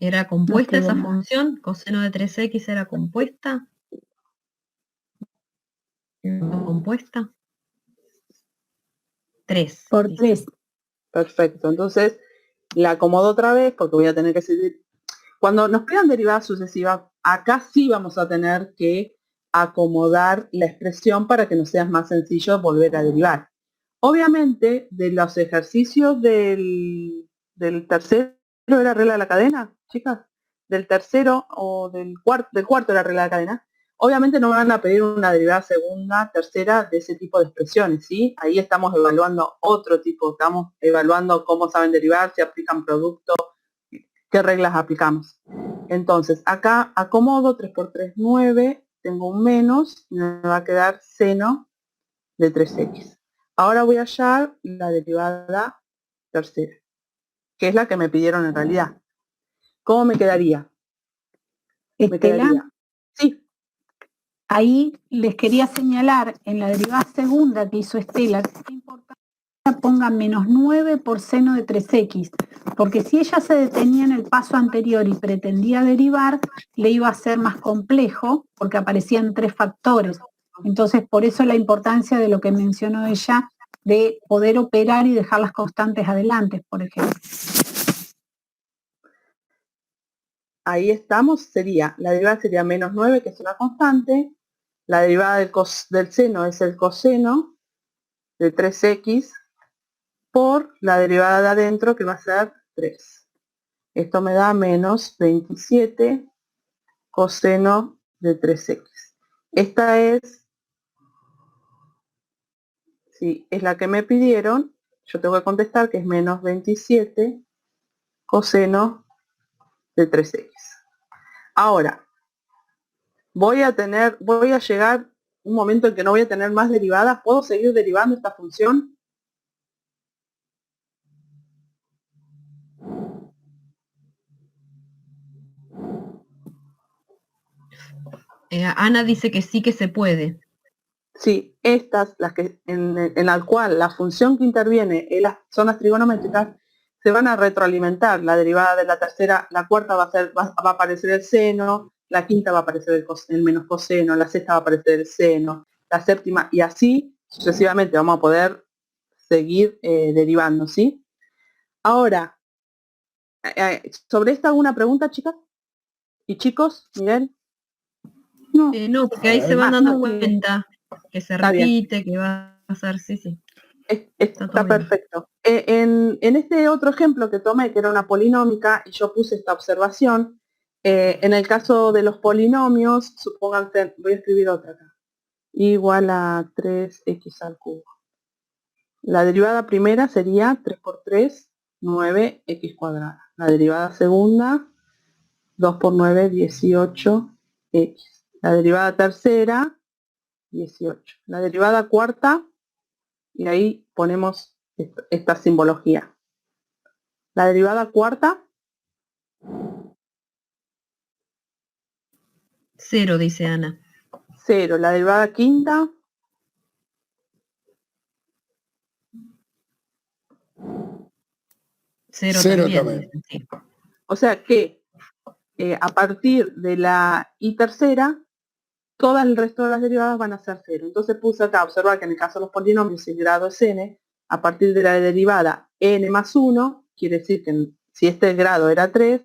¿Era compuesta No esa escribo más. función? ¿Coseno de 3x era compuesta? ¿Compuesta? 3. por dice. 3. Perfecto, entonces la acomodo otra vez porque voy a tener que seguir. Cuando nos pidan derivadas sucesivas, acá sí vamos a tener que acomodar la expresión para que nos sea más sencillo volver a derivar. Obviamente, de los ejercicios del tercero era regla de la cadena, chicas, del tercero o del cuarto era regla de la cadena, obviamente no me van a pedir una derivada segunda, tercera de ese tipo de expresiones, ¿sí? Ahí estamos evaluando otro tipo, estamos evaluando cómo saben derivar, si aplican producto, qué reglas aplicamos. Entonces, acá acomodo 3 por 3, 9, tengo un menos, y me va a quedar seno de 3x. Ahora voy a hallar la derivada tercera, que es la que me pidieron en realidad. ¿Cómo me quedaría? Estela, Sí, ahí les quería señalar en la derivada segunda que hizo Estela, que es importante que ponga menos 9 por seno de 3x, porque si ella se detenía en el paso anterior y pretendía derivar, le iba a ser más complejo, porque aparecían 3 factores. Entonces, por eso la importancia de lo que mencionó ella, de poder operar y dejar las constantes adelante, por ejemplo. ahí estamos, la derivada sería menos 9, que es una constante, la derivada del seno es el coseno de 3x por la derivada de adentro, que va a ser 3. Esto me da menos 27 coseno de 3x. Esta es la que me pidieron. Yo tengo que contestar que es menos 27 coseno de 3x. Ahora, voy a llegar un momento en que no voy a tener más derivadas. ¿Puedo seguir derivando esta función? Ana dice que sí que se puede. Sí, estas, en la cual la función que interviene en las zonas trigonométricas, se van a retroalimentar. La derivada de la tercera, la cuarta va a aparecer el seno, la quinta va a aparecer el menos coseno, la sexta va a aparecer el seno, la séptima, y así sucesivamente vamos a poder seguir derivando, ¿sí? Ahora, sobre esta alguna pregunta, chicas y chicos, Miguel. No, porque ahí se van dando cuenta que se Está bien. repite, que va a ser, sí. Está perfecto. En este otro ejemplo que tomé, que era una polinómica, y yo puse esta observación, en el caso de los polinomios, supongan, voy a escribir otra acá, igual a 3x al cubo. La derivada primera sería 3 por 3, 9x cuadrada. La derivada segunda, 2 por 9, 18x. La derivada tercera, 18. La derivada cuarta, y ahí ponemos esta simbología. La derivada cuarta, 0, dice Ana. 0. La derivada quinta, 0 Cero también. también. Sí. o sea que a partir de la y tercera, todas el resto de las derivadas van a ser 0. Entonces puse acá, observar que en el caso de los polinomios, si el grado es n, a partir de la derivada n más 1, quiere decir que si este grado era 3,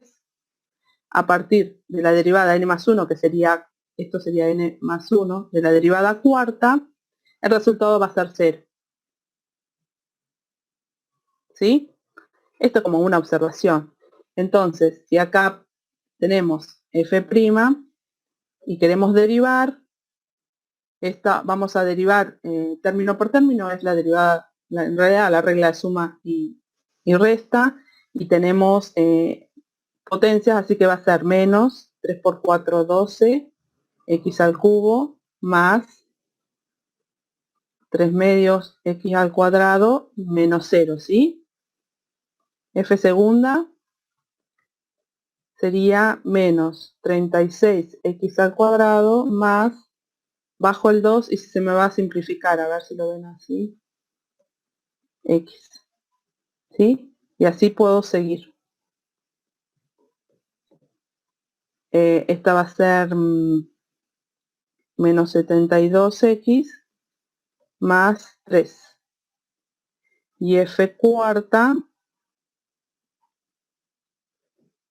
a partir de la derivada n más 1, que sería, esto sería n más 1, de la derivada cuarta, el resultado va a ser 0. ¿Sí? Esto como una observación. Entonces, si acá tenemos f' y queremos derivar, vamos a derivar término por término, es la derivada, en realidad la regla de suma y resta, y tenemos potencias, así que va a ser menos 3 por 4, 12, x al cubo, más 3 medios x al cuadrado menos 0, ¿sí? F segunda sería menos 36x al cuadrado más, bajo el 2 y se me va a simplificar, a ver si lo ven así, x, ¿sí? Y así puedo seguir. Esta va a ser menos 72x más 3. Y f cuarta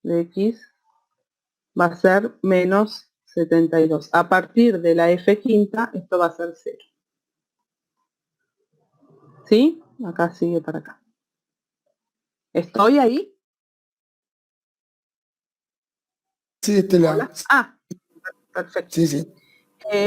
de x va a ser menos 72. A partir de la f quinta, esto va a ser 0. ¿Sí? Acá sigue para acá. ¿Estoy ahí? Sí, Estela. ¿Hola? Ah, perfecto. Sí, sí.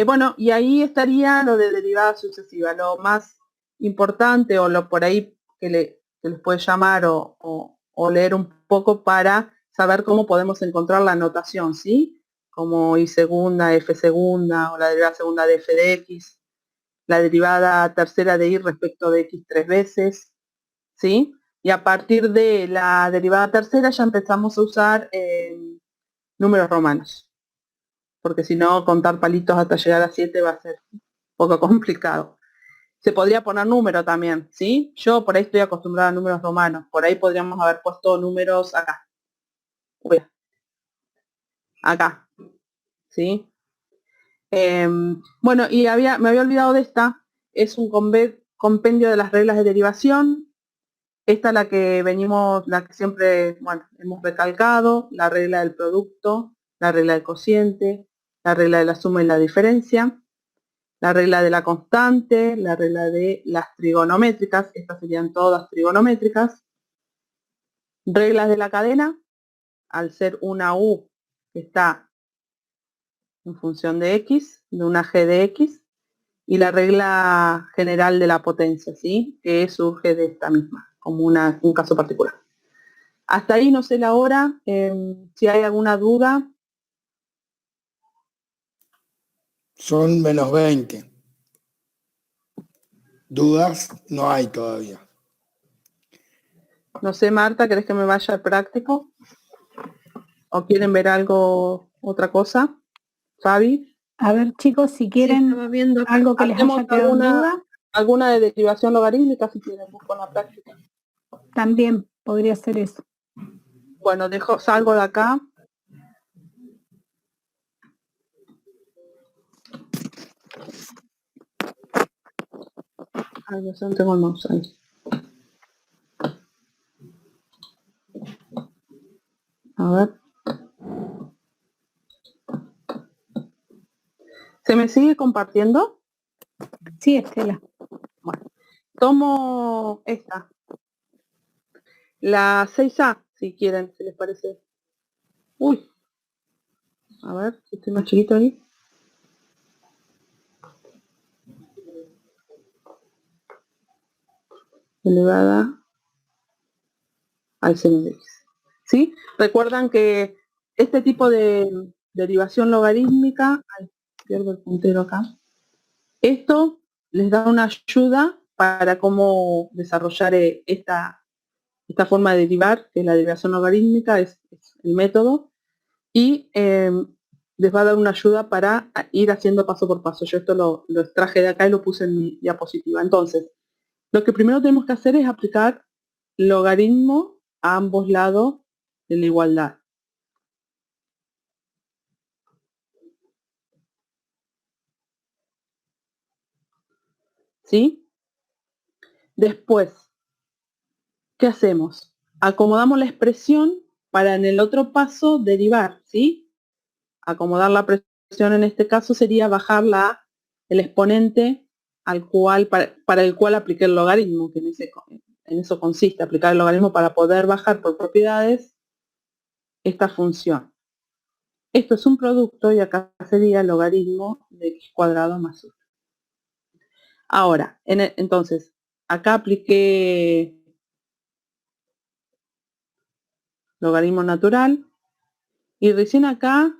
Bueno, y ahí estaría lo de derivada sucesiva. Lo más importante o lo por ahí que les puede llamar o leer un poco para saber cómo podemos encontrar la notación, ¿sí? Como y segunda, f segunda, o la derivada segunda de f de x, la derivada tercera de y respecto de x 3 veces, ¿sí? Y a partir de la derivada tercera ya empezamos a usar números romanos, porque si no, contar palitos hasta llegar a 7 va a ser un poco complicado. Se podría poner número también, ¿sí? Yo por ahí estoy acostumbrada a números romanos, por ahí podríamos haber puesto números acá. Uy, acá, ¿sí? Bueno, y me había olvidado de esta, es un compendio de las reglas de derivación. Esta es la que venimos, la que siempre, bueno, hemos recalcado, la regla del producto, la regla del cociente, la regla de la suma y la diferencia, la regla de la constante, la regla de las trigonométricas, estas serían todas trigonométricas, reglas de la cadena, al ser una U que está en función de X, de una G de X, y la regla general de la potencia, ¿sí? Que surge de esta misma, como un caso particular. Hasta ahí no sé la hora, si hay alguna duda. Son menos 20. Dudas no hay todavía. No sé, Marta, ¿querés que me vaya al práctico? ¿O quieren ver algo, otra cosa? Fabi. A ver, chicos, si quieren estaba viendo acá. algo que les haya quedado en duda, alguna de derivación logarítmica, si quieren, busco en la práctica. también podría ser eso. Bueno, salgo de acá. Ay, no tengo el mouse ahí. A ver. ¿Se me sigue compartiendo? Sí, Estela. Bueno, tomo esta. La 6A, si quieren, si les parece. Uy. A ver, si estoy más chiquito ahí. Elevada al seno de x. ¿Sí? Recuerdan que este tipo de derivación logarítmica, ay, pierdo el puntero acá, esto les da una ayuda para cómo desarrollar esta forma de derivar, que es la derivación logarítmica, es el método, y les va a dar una ayuda para ir haciendo paso por paso. Yo esto lo extraje de acá y lo puse en mi diapositiva. Entonces, lo que primero tenemos que hacer es aplicar logaritmo a ambos lados de la igualdad. ¿Sí? Después, ¿qué hacemos? Acomodamos la expresión para en el otro paso derivar, ¿sí? Acomodar la presión en este caso sería bajar el exponente al cual, para el cual apliqué el logaritmo, que en eso consiste, aplicar el logaritmo para poder bajar por propiedades esta función. Esto es un producto y acá sería el logaritmo de x cuadrado más 1. Ahora, entonces, acá apliqué logaritmo natural y recién acá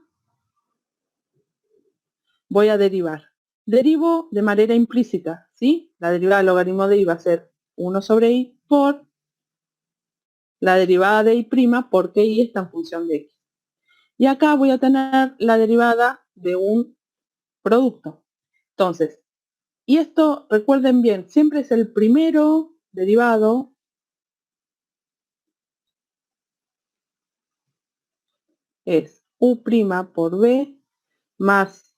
voy a derivar. Derivo de manera implícita, ¿sí? La derivada del logaritmo de i va a ser 1 sobre i por la derivada de i' porque i está en función de x. Y acá voy a tener la derivada de un producto. Entonces, y esto, recuerden bien, siempre es el primero derivado es u' por b más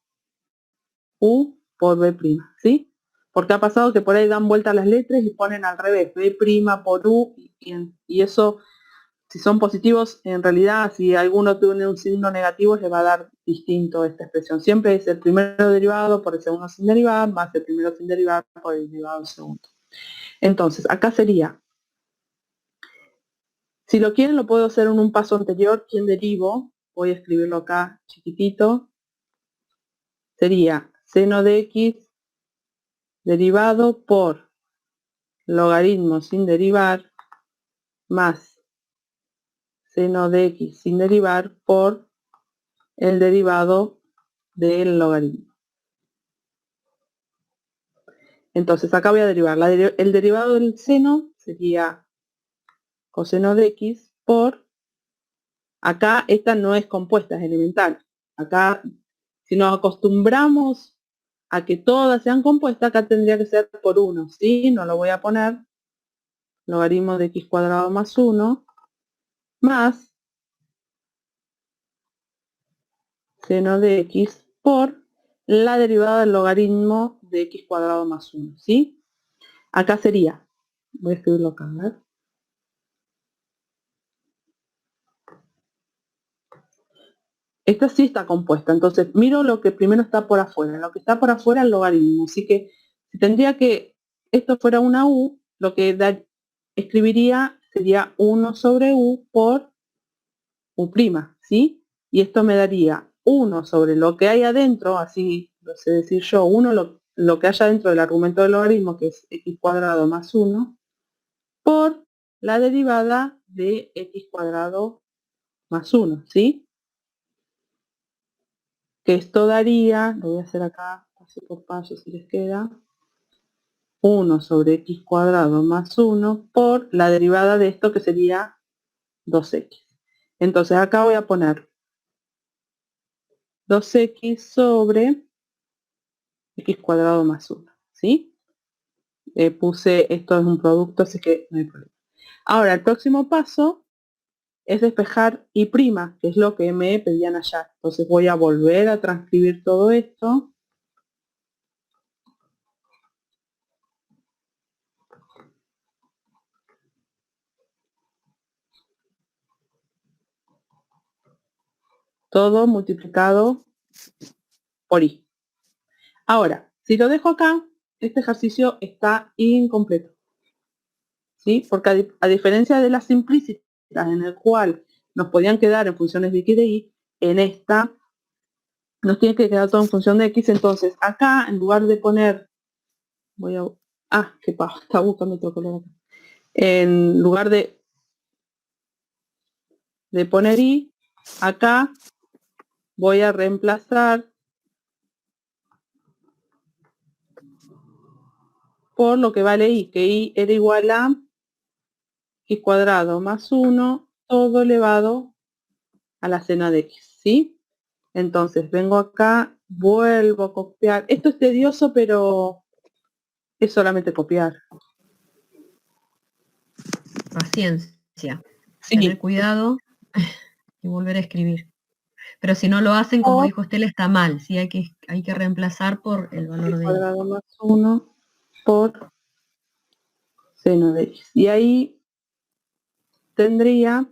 u por b', ¿sí? Porque ha pasado que por ahí dan vuelta las letras y ponen al revés, b' por u, y eso, si son positivos, en realidad, si alguno tiene un signo negativo, le va a dar distinto esta expresión. Siempre es el primero derivado por el segundo sin derivar, más el primero sin derivar por el derivado del segundo. Entonces, acá sería, si lo quieren, lo puedo hacer en un paso anterior, ¿quién derivo? Voy a escribirlo acá chiquitito. Sería seno de x derivado por logaritmo sin derivar más seno de x sin derivar por el derivado del logaritmo. Entonces acá voy a derivar. El derivado del seno sería coseno de x por, acá esta no es compuesta, es elemental. Acá, si nos acostumbramos a que todas sean compuestas, acá tendría que ser por 1, ¿sí? No lo voy a poner. Logaritmo de x cuadrado más 1 más seno de x por la derivada del logaritmo de x cuadrado más 1, ¿sí? Acá sería, voy a escribirlo acá, ¿ver? Esta sí está compuesta, entonces miro lo que primero está por afuera. Lo que está por afuera es el logaritmo, así que si tendría que esto fuera una u, lo que escribiría sería 1 sobre u por u', ¿sí? Y esto me daría 1 sobre lo que hay adentro, así lo sé decir yo, 1 lo que haya dentro del argumento del logaritmo, que es x cuadrado más 1, por la derivada de x cuadrado más 1, ¿sí? Que esto daría, lo voy a hacer acá paso por paso si les queda, 1 sobre x cuadrado más 1 por la derivada de esto que sería 2x. Entonces acá voy a poner 2x sobre x cuadrado más 1, ¿sí? Puse, esto es un producto, así que no hay problema. Ahora, el próximo paso es despejar y', que es lo que me pedían allá. Entonces voy a volver a transcribir todo esto. Todo multiplicado por i. Ahora, si lo dejo acá, este ejercicio está incompleto, ¿sí? Porque a diferencia de las implícitas en el cual nos podían quedar en funciones de x y de y, en esta nos tiene que quedar todo en función de x. Entonces acá, en lugar de poner, qué paja, estaba buscando otro color acá. En lugar de poner i, acá voy a reemplazar por lo que vale i, que i era igual a x cuadrado más 1, todo elevado a la seno de x, ¿sí? Entonces vengo acá, vuelvo a copiar. Esto es tedioso, pero es solamente copiar. Paciencia. Sí. Tener cuidado y volver a escribir. Pero si no lo hacen, como dijo Estela, está mal. Sí, hay que reemplazar por el valor X de cuadrado más 1 por seno de x. Y ahí tendría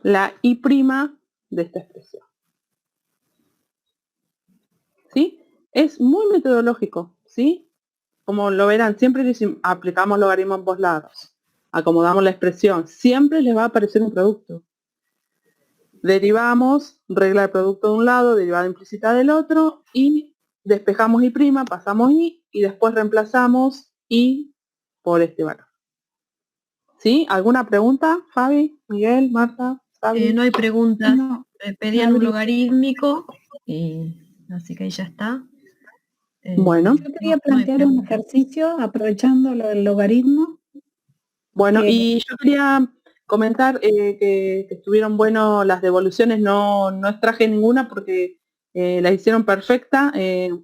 la i' de esta expresión. ¿Sí? Es muy metodológico, ¿sí? Como lo verán, siempre aplicamos logaritmo en ambos lados. Acomodamos la expresión. Siempre les va a aparecer un producto. Derivamos, regla de producto de un lado, derivada implícita del otro, y despejamos i', pasamos i, y después reemplazamos i por este valor. ¿Sí? ¿Alguna pregunta, Fabi, Miguel, Marta? Fabi. No hay preguntas. No, Pedían un Abri. logarítmico, y así que ahí ya está. Bueno. Yo quería No hay plantear un preguntas. ejercicio aprovechando lo del logaritmo. Bueno, y yo quería comentar que estuvieron buenos las devoluciones, no extraje ninguna porque la hicieron perfecta,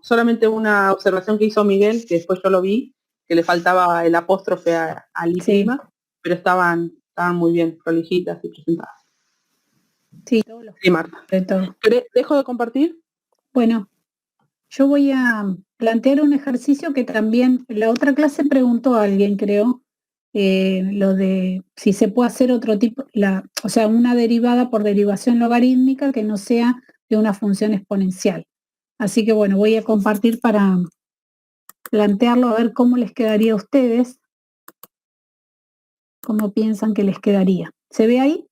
solamente una observación que hizo Miguel, que después yo lo vi, que le faltaba el apóstrofe al I Sí. prima, pero estaban muy bien, prolijitas y presentadas. Sí, todos los Sí, Marta. de todo. ¿Dejo de compartir? Bueno, yo voy a plantear un ejercicio que también la otra clase preguntó a alguien, creo, lo de si se puede hacer otro tipo, o sea, una derivada por derivación logarítmica que no sea de una función exponencial. Así que bueno, voy a compartir para plantearlo, a ver cómo les quedaría a ustedes, cómo piensan que les quedaría. ¿Se ve ahí?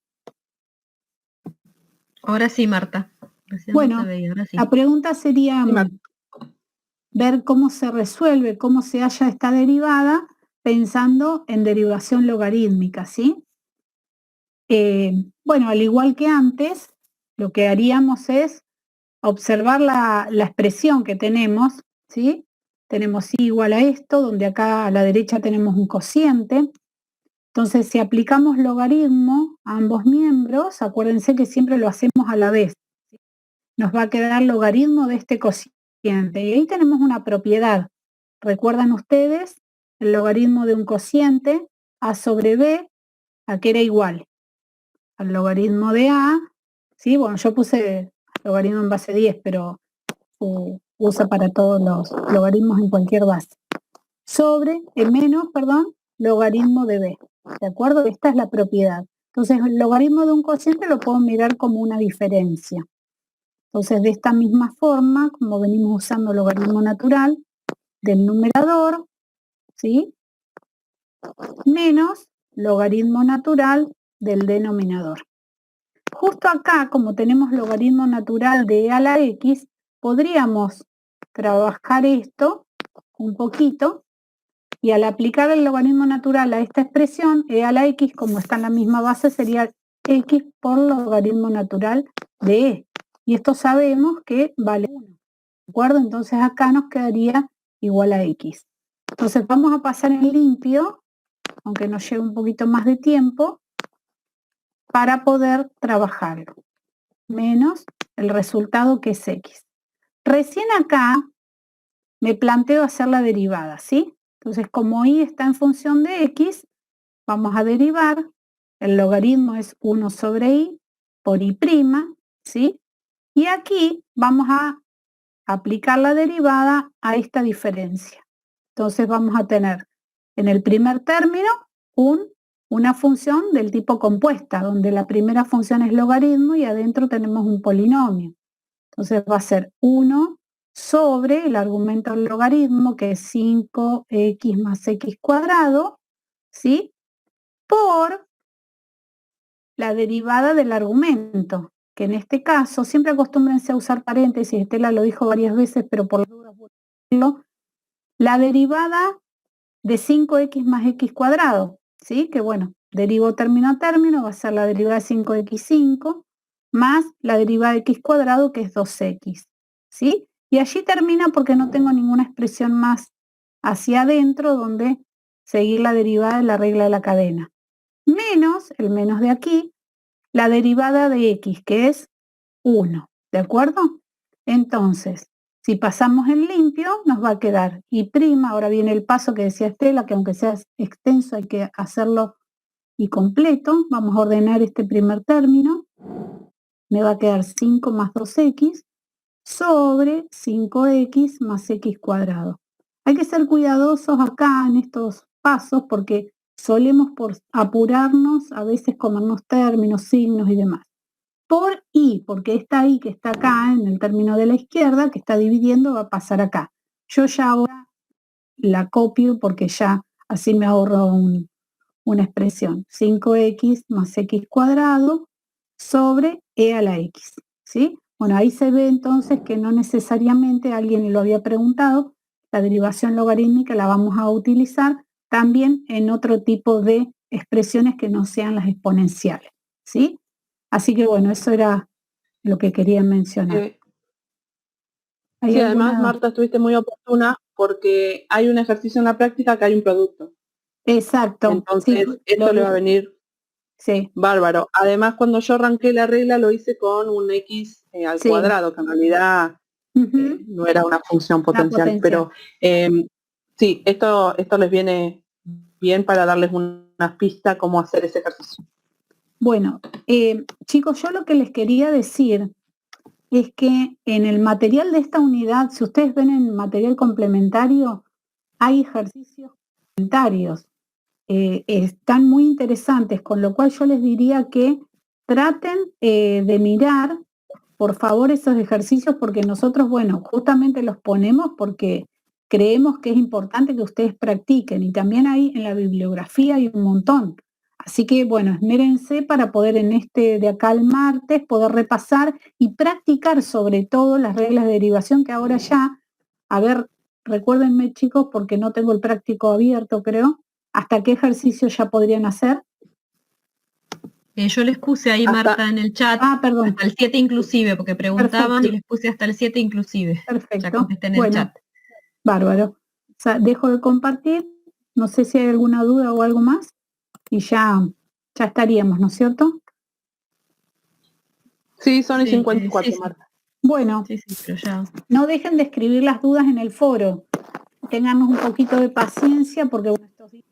Ahora sí, Marta. Recién Bueno, no se veía, ahora sí. la pregunta sería Sí, Marta. ver cómo se resuelve, cómo se halla esta derivada pensando en derivación logarítmica, ¿sí? Bueno, al igual que antes, lo que haríamos es observar la expresión que tenemos, ¿sí? Tenemos y igual a esto, donde acá a la derecha tenemos un cociente. Entonces, si aplicamos logaritmo a ambos miembros, acuérdense que siempre lo hacemos a la vez. Nos va a quedar logaritmo de este cociente. Y ahí tenemos una propiedad. ¿Recuerdan ustedes el logaritmo de un cociente? A sobre b, ¿a qué era igual? Al logaritmo de a, ¿sí? Bueno, yo puse logaritmo en base 10, pero usa para todos los logaritmos en cualquier base. Sobre, logaritmo de b. ¿De acuerdo? Esta es la propiedad. Entonces, el logaritmo de un cociente lo puedo mirar como una diferencia. Entonces, de esta misma forma, como venimos usando logaritmo natural del numerador, ¿sí? Menos logaritmo natural del denominador. Justo acá, como tenemos logaritmo natural de e a la x, podríamos trabajar esto un poquito y al aplicar el logaritmo natural a esta expresión, e a la x, como está en la misma base, sería x por logaritmo natural de e. Y esto sabemos que vale 1. ¿De acuerdo? Entonces acá nos quedaría igual a x. Entonces vamos a pasar en limpio, aunque nos lleve un poquito más de tiempo, para poder trabajarlo. Menos el resultado que es x. Recién acá me planteo hacer la derivada, ¿sí? Entonces, como y está en función de x, vamos a derivar. El logaritmo es 1 sobre y por y', ¿sí? Y aquí vamos a aplicar la derivada a esta diferencia. Entonces vamos a tener en el primer término una función del tipo compuesta, donde la primera función es logaritmo y adentro tenemos un polinomio. Entonces va a ser 1 sobre el argumento del logaritmo, que es 5x más x cuadrado, ¿sí? Por la derivada del argumento, que en este caso, siempre acostúmbrense a usar paréntesis, Estela lo dijo varias veces, pero por las dudas voy a decirlo, la derivada de 5x más x cuadrado, ¿sí? Que bueno, derivo término a término, va a ser la derivada de 5x5 más la derivada de x cuadrado, que es 2x, ¿sí? Y allí termina porque no tengo ninguna expresión más hacia adentro donde seguir la derivada de la regla de la cadena. Menos, el menos de aquí, la derivada de x, que es 1, ¿de acuerdo? Entonces, si pasamos en limpio, nos va a quedar y', ahora viene el paso que decía Estela, que aunque sea extenso hay que hacerlo y completo. Vamos a ordenar este primer término. Me va a quedar 5 más 2x sobre 5x más x cuadrado. Hay que ser cuidadosos acá en estos pasos porque solemos por apurarnos, a veces comernos términos, signos y demás. Por y, porque esta y que está acá en el término de la izquierda, que está dividiendo, va a pasar acá. Yo ya ahora la copio porque ya así me ahorro una expresión. 5x más x cuadrado sobre e a la x, ¿sí? Bueno, ahí se ve entonces que no necesariamente, alguien lo había preguntado, la derivación logarítmica la vamos a utilizar también en otro tipo de expresiones que no sean las exponenciales, ¿sí? Así que bueno, eso era lo que quería mencionar. ¿Hay Sí, alguna- además, Marta, estuviste muy oportuna porque hay un ejercicio en la práctica que hay un producto. Exacto. Entonces, sí, esto le va a venir Sí, bárbaro. Además, cuando yo arranqué la regla, lo hice con un x al Sí. cuadrado, que en realidad ujú, no era una función potencial. potencial. Pero sí, esto les viene bien para darles una pista cómo hacer ese ejercicio. Bueno, chicos, yo lo que les quería decir es que en el material de esta unidad, si ustedes ven en material complementario, hay ejercicios complementarios. Están muy interesantes, con lo cual yo les diría que traten de mirar, por favor, esos ejercicios, porque nosotros, bueno, justamente los ponemos porque creemos que es importante que ustedes practiquen, y también ahí en la bibliografía hay un montón. Así que, bueno, esmérense para poder en este de acá al martes poder repasar y practicar sobre todo las reglas de derivación que ahora ya, a ver, recuérdenme chicos, porque no tengo el práctico abierto, creo, hasta qué ejercicio ya podrían hacer. Yo les puse ahí, Marta, en el chat, Perdón. hasta el 7 inclusive, porque preguntaban Perfecto. y les puse hasta el 7 inclusive. Perfecto. Ya contesté en el Bueno, chat. bárbaro. O sea, dejo de compartir, no sé si hay alguna duda o algo más, y ya estaríamos, ¿no es cierto? Sí, son y Sí, 54, sí. Marta. Bueno, Sí, pero ya. no dejen de escribir las dudas en el foro. Ténganos un poquito de paciencia porque bueno, estos días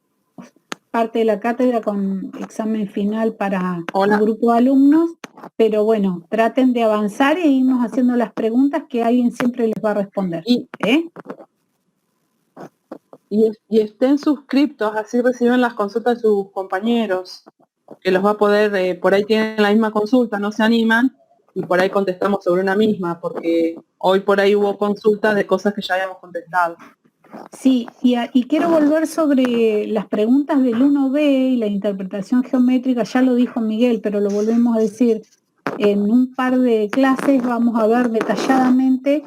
parte de la cátedra con examen final para un grupo de alumnos, pero bueno, traten de avanzar e irnos haciendo las preguntas que alguien siempre les va a responder. Y estén suscriptos, así reciben las consultas de sus compañeros, que los va a poder, por ahí tienen la misma consulta, no se animan, y por ahí contestamos sobre una misma, porque hoy por ahí hubo consultas de cosas que ya habíamos contestado. Sí, y quiero volver sobre las preguntas del 1B y la interpretación geométrica, ya lo dijo Miguel, pero lo volvemos a decir, en un par de clases vamos a ver detalladamente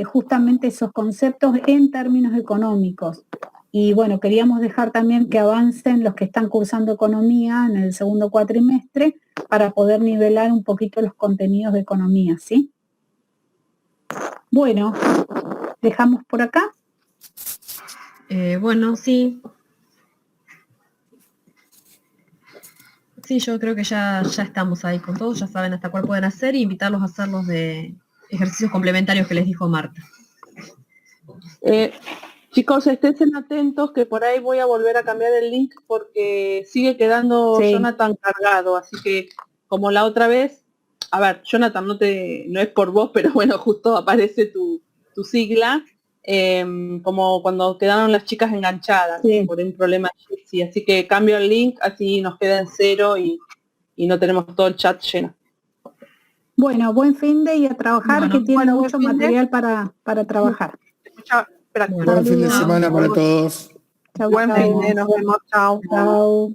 justamente esos conceptos en términos económicos. Y bueno, queríamos dejar también que avancen los que están cursando economía en el segundo cuatrimestre para poder nivelar un poquito los contenidos de economía, ¿sí? Bueno, dejamos por acá. Bueno, sí. Sí, yo creo que ya estamos ahí con todos, ya saben hasta cuál pueden hacer y invitarlos a hacer los de ejercicios complementarios que les dijo Marta. Chicos, estén atentos que por ahí voy a volver a cambiar el link porque sigue quedando Jonathan cargado, así que como la otra vez, a ver, Jonathan, no es por vos, pero bueno, justo aparece tu sigla, como cuando quedaron las chicas enganchadas por un problema de Jitsi, así que cambio el link, así nos queda en 0 y no tenemos todo el chat lleno. Bueno, buen fin de y a trabajar, que tienen mucho material para trabajar. Buen fin de semana para todos. Chau, Buen fin de, nos vemos, chao. Chao.